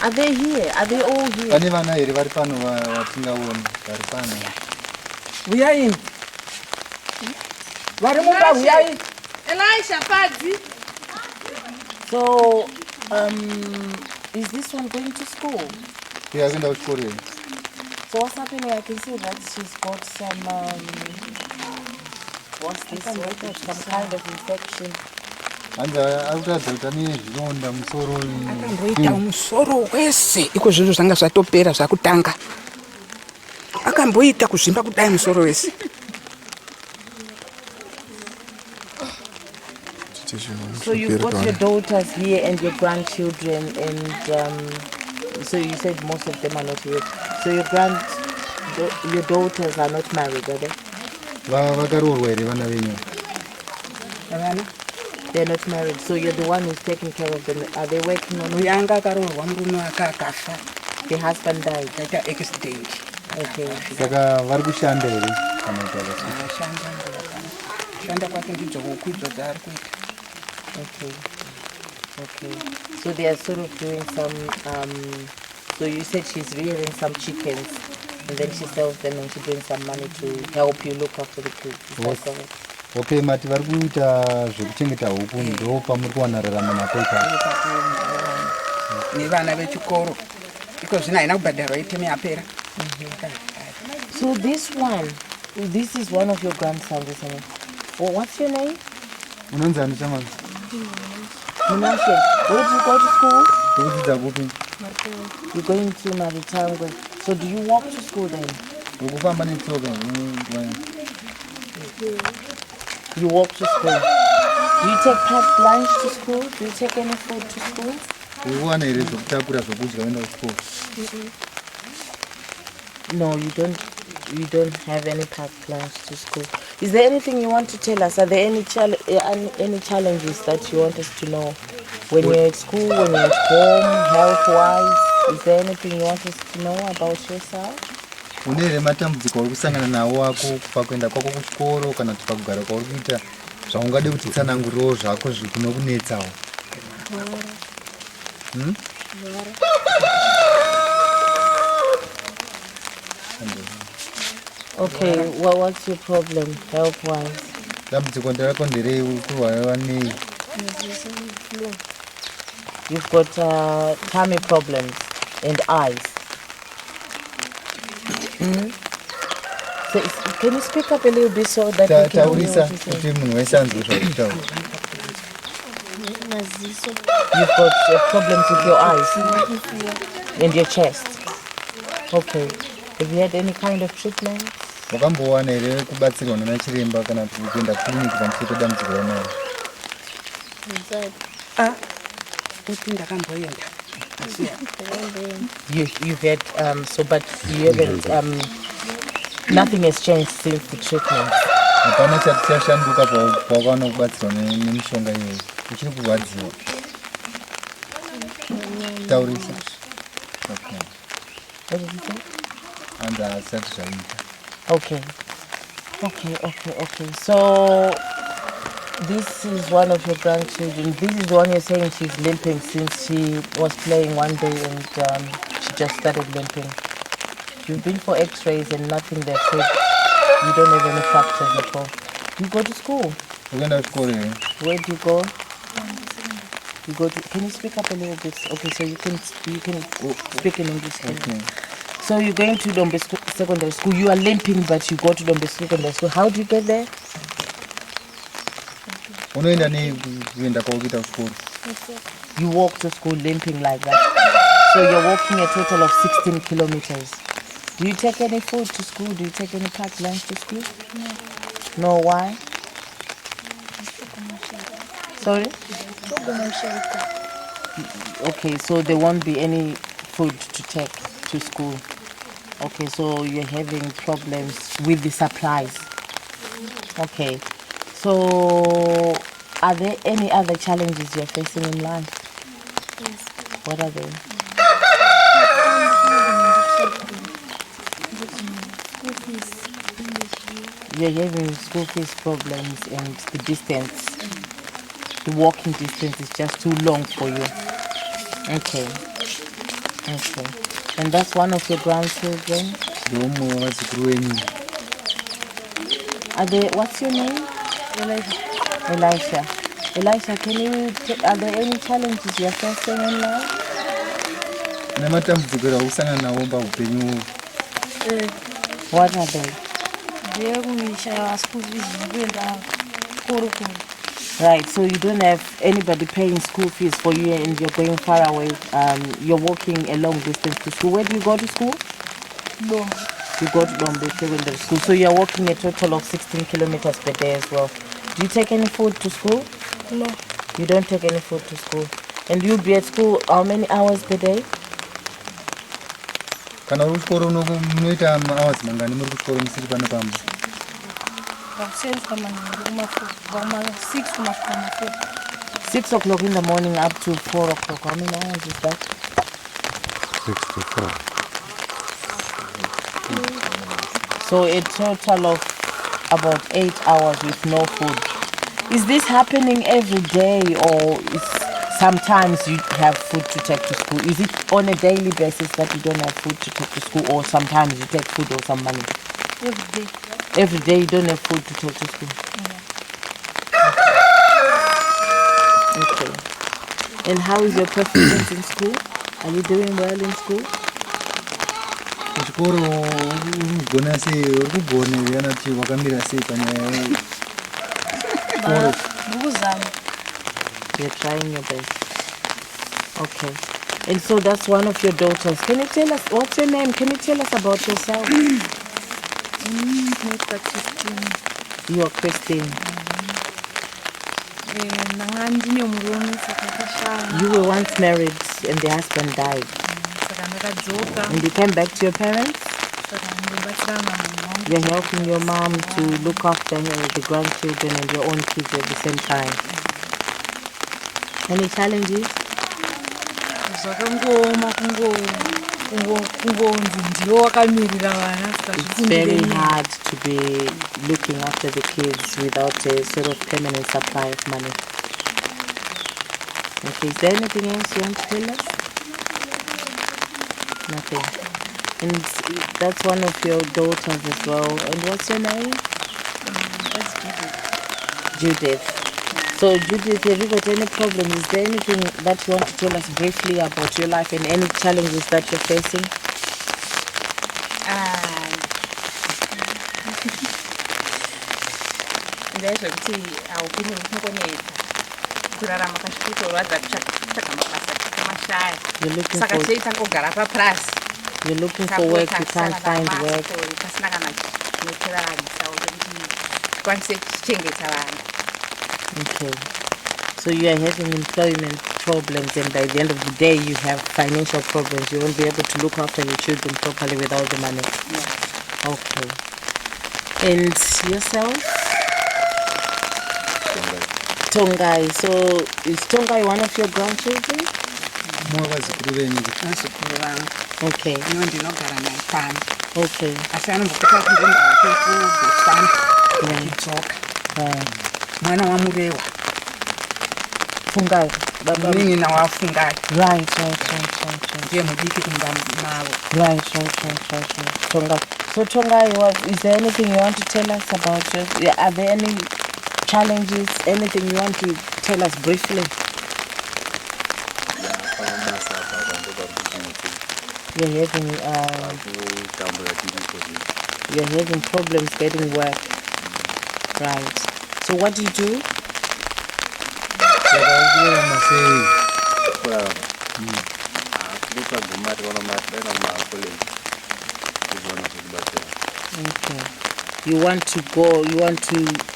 Are they here? Are they all here? Pane vana here vari pano vatingaona vari pano. Uyaini. Vari mumba uyaini. Elisha Padzi. So, is this one going to school? Iye akuenda kuchikoro here. So what's happening? I can see that she's got some, what's this? Some kind of infection. Hanzi akuratidza kuti ane zvironda musoro. Akamboita musoro wese iko zvinhu zvanga zvatopera zvakutanga. Akamboita kuzvimba kudai musoro wese. So you've got your daughters here and your grandchildren, and so you said most of them are not here. So your daughters are not married, are they? Vakaroorwa here vana venyu? They're not married. So you're the one who's taking care of them. Are they working on it? Uyanga akaroorwa murume akafa. The husband died. Kaita accident. Okay. Saka vari kushanda here kana kuti Shanda kwake ndidzo kukwidzo dzaari kuita. Okay. So they are sort of doing some, so you said she's rearing some chickens and then she sells them and she brings some money to help you look after the kids. Is that correct? Okay, mati vari kuita zvekuchengeta huku ndo pamuri kuwana raramo napo ipapo. Nevana vechikoro. Iko zvino haina kubhadharwa itemi yapera. So this is one of your grandsons, isn't it? Well, what's your name? Unonzi ani chamani? Munashe. Where do you go to school? Ukudzidza kupi? You're going to Maritangwe. So do you walk to school then? Ukufamba netsoka. You walk to school. Do you take packed lunch to school? Do you take any food to school? Ukuwana here zvokutakura zvokudya uenda kuchikoro? No, you don't have any packed lunch to school. Is there anything you want to tell us? Are there any challenges that you want us to know when you're at school, when you're at home, health-wise? Is there anything you want us to know about yourself? Une here matambudziko uri kusangana nawo ako pakuenda kwako kuchikoro kana kuti pakugara kwauri kuita zvaungade kuti tsanangurirewo zvako zvinokunetsawo? Okay, well, what's your problem health-wise? Dambudziko nderako nderei uri kurwara nei? You've got tummy problems and eyes. So can you speak up a little bit so that we can hear Taurisa what you're saying? kuti munhu wese anzwe zvaurikutaura. You've got problems with your eyes and your chest. Okay. Have you had any kind of treatment? Wakambowana here kubatsirwa nana chiremba kana kuti kuenda kukiriniki pamusoro pedambudziko raunaro? Kuti ndakamboenda. You've had but you haven't nothing has changed since the treatment. Hapana chati chashanduka pawakaona kubatsirwa nemishonga iyoyi. Uchiri kurwadziwa. Taurisa. Okay. What did you say? Hanzi hasati zvaita. Okay. So this is one of your grandchildren. This is the one you're saying she's limping since she was playing one day and she just started limping. You've been for x-rays and nothing there said you don't have any fractures at all. You go to school? Ukuenda kuchikoro here. Where do you go? You go to, can you speak up a little bit? Okay, so you can speak in English. Okay. So you're going to Dombe Secondary School. You are limping, but you go to Dombe Secondary School. How do you get there? Unoenda nei kuenda kwauri kuchikoro? You walk to school limping like that. So you're walking a total of 16 kilometers. Do you take any food to school? Do you take any packed lunch to school? No, why? Sorry? Okay, so there won't be any food to take to school. Okay, so you're having problems with the supplies. Okay, so are there any other challenges you're facing in life? Yes. What are they? School fees. You're having school fees problems and the distance, the walking distance is just too long for you. Okay. Okay. And that's one of your grandchildren? Are they, what's your name? Elisha. Elisha, can you, are there any challenges you're facing in life? What are they? Right, so you don't have anybody paying school fees for you and you're going far away. You're walking a long distance to school. Where do you go to school? Dom. You go to Dombe Secondary School. So you're walking a total of 16 kilometers per day as well. Do you take any food to school? No. You don't take any food to school. And you'll be at school how many hours per day? Kana uri kuchikoro unoita hours mangani muri kuchikoro musiri pano pamwe? 6 o'clock in the morning up to 4 o'clock. How many hours is that? 6 to 4. So a total of about 8 hours with no food. Is this happening every day or is sometimes you have food to take to school? Is it on a daily basis that you don't have food to take to school or sometimes you take food or some money? Every day. Every day you don't have food to take to school? Okay. And how is your performance in school? Are you doing well in school? Kuchikoro urikugona sei? Urikugona yanati wakamira sei panyaya chikoro? You're trying your best. Okay. And so that's one of your daughters. Can you tell us, what's your name? Can you tell us about yourself? You are Christine. You were once married and the husband died. And you came back to your parents? You're helping your mom to look after the grandchildren and your own kids at the same time. Any challenges? It's very hard to be looking after the kids without a sort of permanent supply of money. Okay, is there anything else you want to tell us? Nothing. And that's one of your daughters as well. And what's your name? That's Judith. So Judith, have you got any problem? Is there anything that you want to tell us briefly about your life and any challenges that you're facing? You're looking for work, you can't find work. Okay. So you are having employment problems and by the end of the day you have financial problems. You won't be able to look after your children properly without the money. Yeah. Okay. And yourself? Tongai. So is Tongai one of your grandchildren? Okay. Okay. Fungai. Right. Tongai. So Tongai, is there anything you want to tell us about your, are there any challenges, anything you want to tell us briefly? You're having problems getting work. Right. So what do you do? Okay. You want to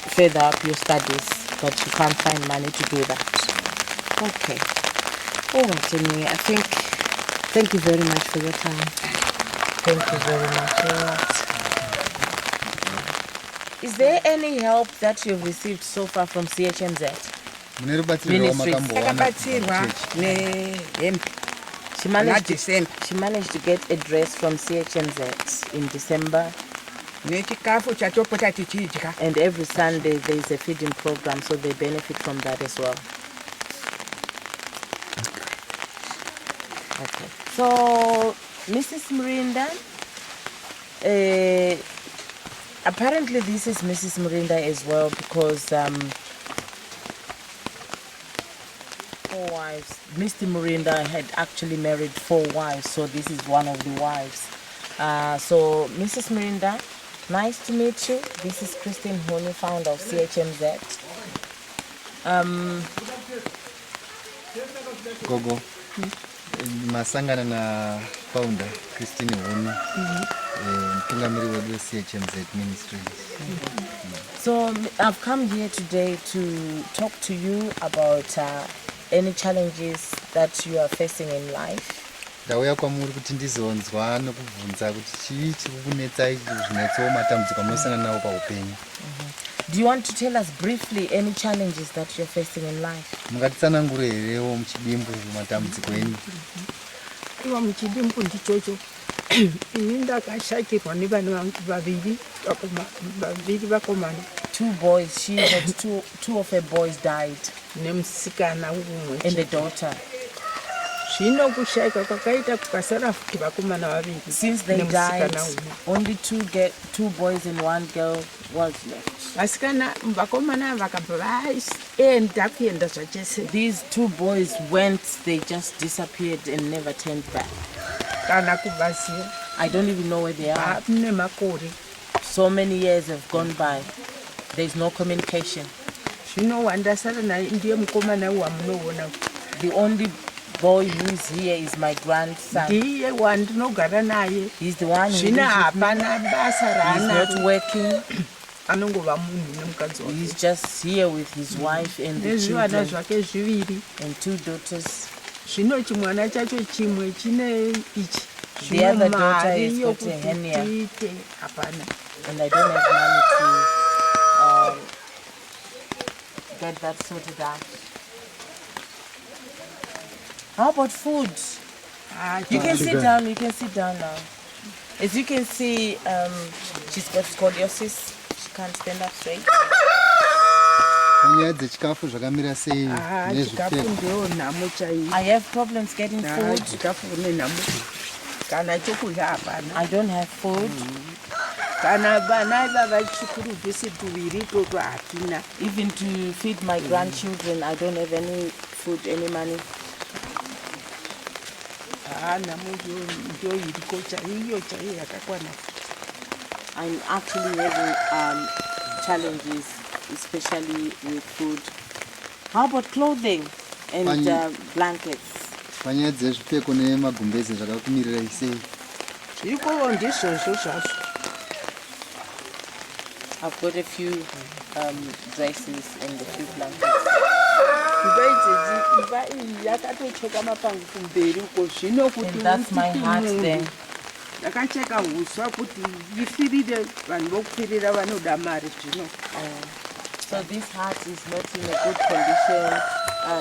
further up your studies, but you can't find money to do that. Okay. All right, anyway, thank you very much for your time. Thank you very much. Is there any help that you've received so far from CHMZ? She managed to get a dress from CHMZ in December. nechikafu chatopota tichidya. And every Sunday there is a feeding program, so they benefit from that as well. Okay. So, Mrs. Murinda, apparently this is Mrs. Murinda as well, because 4 wives. Mr. Murinda had actually married 4 wives, so this is one of the wives. So, Mrs. Murinda, nice to meet you. This is Christine Huni, founder of CHMZ. Gogo, masangana na founder Christine Huni, mtungamiri wedu CHMZ Ministries. So I've come here today to talk to you about any challenges that you are facing in life. Ndauya kwamuri kuti ndizonzwa nokubvunza kuti chii chiri kukunetsai zvinetsawo matambudziko amusangana nawo paupenyu. Do you want to tell us briefly any challenges that you're facing in life? Mungatitsanangure herewo muchidimbu matambudziko enyu. Iwa muchidimbu ndichocho ini ndakashakirwa nevana vangu vaviri vakomana. 2 boys. She had two of her boys died. Nemusikana umwe. And a daughter. Zvino kushayika kwakaita kukasara futi vakomana vaviri. Since they died, only 2 boys and 1 girl was left. Vasikana vakomana vakabva vaenda kuenda zvachese. These 2 boys went, they just disappeared and never turned back. Kana kuvaziva. I don't even know where they are. Nemakore. So many years have gone by. There's no communication. Zvino wandasara naye ndiye mukomana wamunoona. The only boy who is here is my grandson. Ndiye wandinogara naye. He's the one who zvino hapana basa raana. He's not working. Anongova munhu nemukadzi wake. He's just here with his wife and the nezvivana children zvake zviviri and 2 daughters. Zvino chimwana chacho chimwe chine ichi. The other daughter is got a hernia. Hapana. And I don't have money to get that sorted out. How about food? You can sit down. You can sit down now. As you can see, she's got scoliosis. She can't stand up straight. Panyaya dzechikafu zvakamira sei nezvipfeko? Ndio nhamo chaiyo. I have problems getting food. Chikafu nenhamo. Kana chokudya hapana. I don't have food. Kana vana vava chikuru vese tuviri toto hatina. Even to feed my grandchildren, I don't have any food, any money. Nhamo ndio iriko chaiyo yakakwana. I'm actually having challenges, especially with food. How about clothing and blankets? Panyaya dzezvipfeko nemagumbeze zvakakumirirai sei? Zviko ndizvozvo zvazvo. I've got a few dresses and a few blankets. And that's my heart there. Ndakacheka huswa kuti ifirire vanhu vokupirira vanoda mari zvino. So this heart is not in a good condition.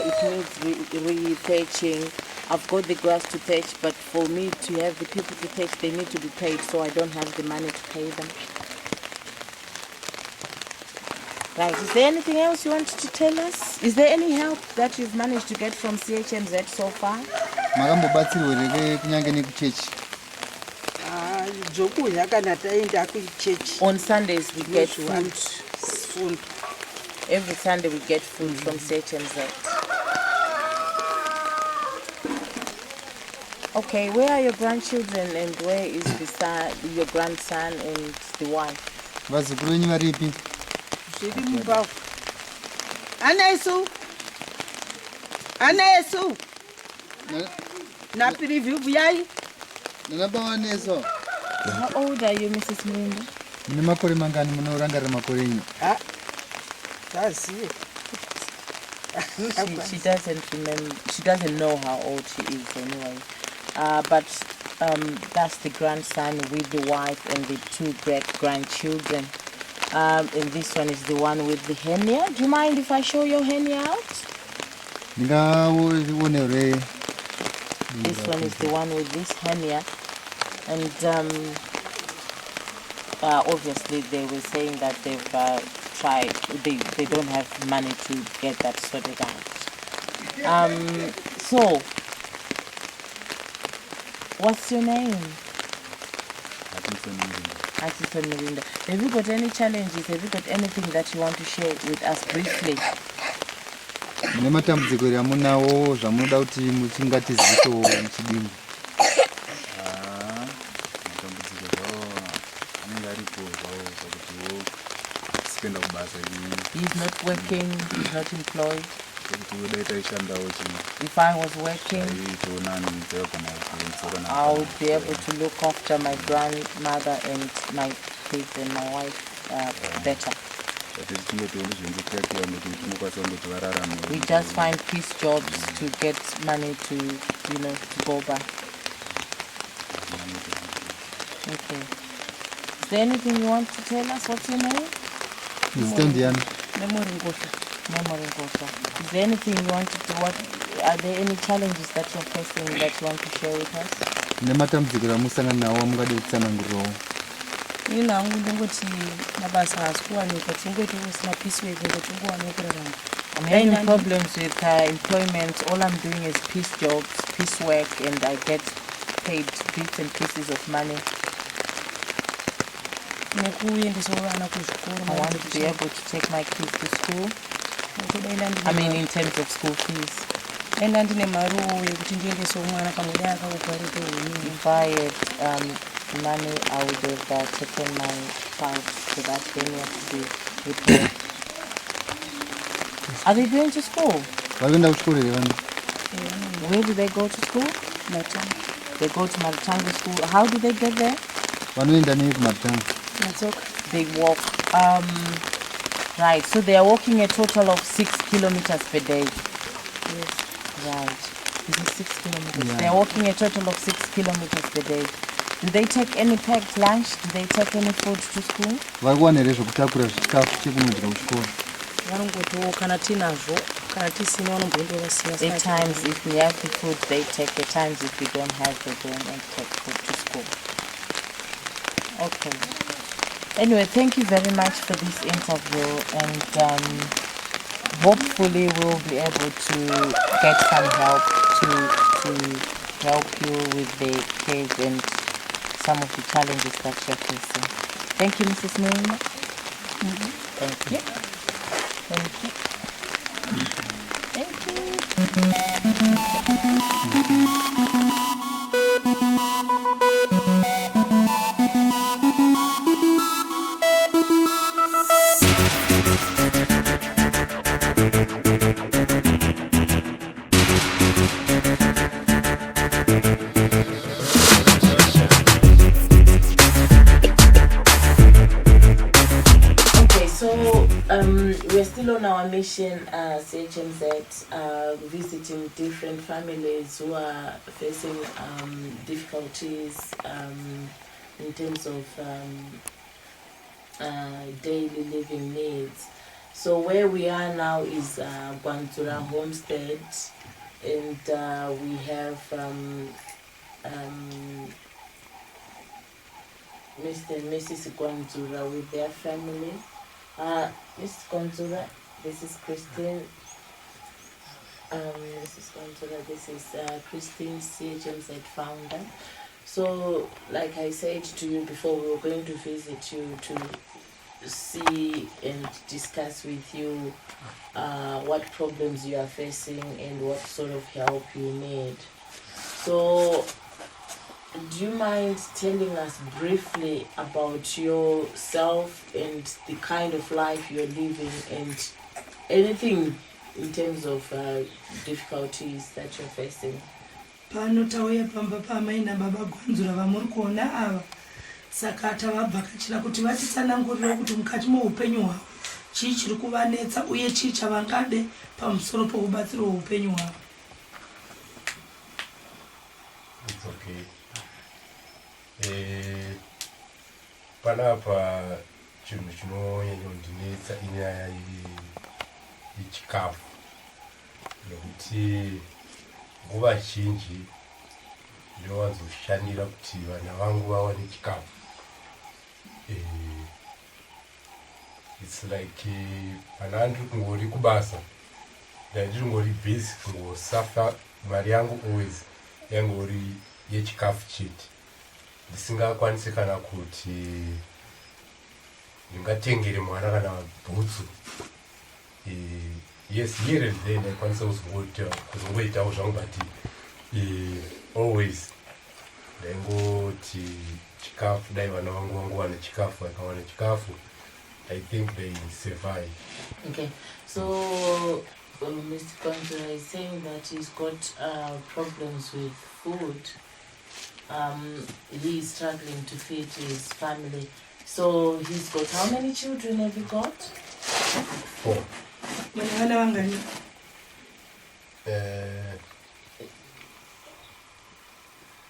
It needs re-patching. I've got the grass to patch, but for me to have the people to patch, they need to be paid, so I don't have the money to pay them. Right, is there anything else you wanted to tell us? Is there any help that you've managed to get from CHMZ so far? Makambobatsirwa here kunyange nekuchechi? Zvokudya kana taenda kuchechi. On Sundays we get food. Every Sunday we get food from CHMZ. Okay, where are your grandchildren and where is your grandson and the wife? Vazukuru venyu varipi? Zviri mubavu. Ana Yesu. Na preview buyai. Nanababa neso. How old are you, Mrs. Murinda? Mune makore mangani munorangarira makore enyu? Taziye. She doesn't remember. She doesn't know how old she is anyway. But that's the grandson with the wife and the 2 great-grandchildren. And this one is the one with the hernia. Do you mind if I show your hernia out? This one is the one with this hernia. And obviously they were saying that they've tried, they don't have money to get that sorted out. So, what's your name? Atison Mirinda. Have you got any challenges? Have you got anything that you want to share with us briefly? Mune matambudziko amunawo zvamunoda kuti muchingatizisewo muchidini? Matambudziko zvawo anenge aripo zvawo zvakutiwo tisikuenda kubasa chimwe. He's not working, he's not employed. Kuti uda taishandawo chimwe. If I was working, I would be able to look after my grandmother and my kids and my wife better. We just find piece jobs to get money to, to go back. Okay. Is there anything you want to tell us? What's your name? Memory Ngosha. Is there anything you want to do? Are there any challenges that you're facing that you want to share with us? Nangu ndingoti mabasa asikuwanika chingoti usina peace work ngochingwanika kurarama. I'm having problems with employment. All I'm doing is piece jobs, piece work, and I get paid bits and pieces of money. I want to be able to take my kids to school. I mean, in terms of school fees. If I had money, I would have taken my child to that venue to be repaired. Are they going to school? Where do they go to school? They go to Martanga school. How do they get there? They walk. Right, so they are walking a total of 6 kilometers per day. Yes. Right. This is 6 kilometers. Yeah. They are walking a total of 6 kilometers per day. Do they take any packed lunch? Do they take any food to school? At times, if we have the food, they take. At times, if we don't have, they go and take food to school. Okay. Anyway, thank you very much for this interview, and hopefully we'll be able to get some help to help you with the kids and some of the challenges that you're facing. Thank you, Mrs. Marina. Thank you. Thank you. We're still on our mission as HMZ, visiting different families who are facing difficulties in terms of daily living needs. So where we are now is Gwanzura Homestead, and we have Mr. and Mrs. Gwanzura with their family. Mrs. Gwanzura, this is Christine. Mrs. Gwanzura, this is Christine, CHMZ founder. So, like I said to you before, we were going to visit you to see and discuss with you what problems you are facing and what sort of help you need. So, do you mind telling us briefly about yourself and the kind of life you're living and anything in terms of difficulties that you're facing? Pano tauya pamba pamai na baba Gwanzura vamuri kuona ava saka tavabvakachira kuti vatitsanangurire kuti mukati muupenyu hwavo chii chiri kuvanetsa uye chii chavangade pamusoro pokubatsira upenyu hwavo. It's okay. Panapa chinhu chinonyanyondinetsa inyaya yechikafu nekuti nguva zhinji ndinowadzoshandira kuti vana vangu vawane chikafu it's like pana andiri kungori kubasa ndandiri ngori busy kungosafa mari yangu always yangori yechikafu chete ndisingakwanisi kana kuti ndingatengere mwana kana bhutsu. Yes, here and then ndakwanisa kuzongoitawo zvangu but always ndaingoti chikafu dai vana vangu wane chikafu vakawana chikafu I think they survive. Okay, so Mr. Kwanzaa is saying that he's got problems with food. He is struggling to feed his family. So he's got how many children have you got? 4.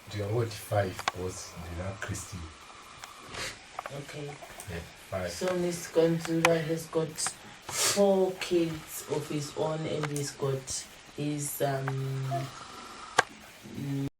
Ndingangoti 5 because ndina Christy. Okay. Yeah, 5. So Mr. Kwanzaa has got 4 kids of his own, and he's got his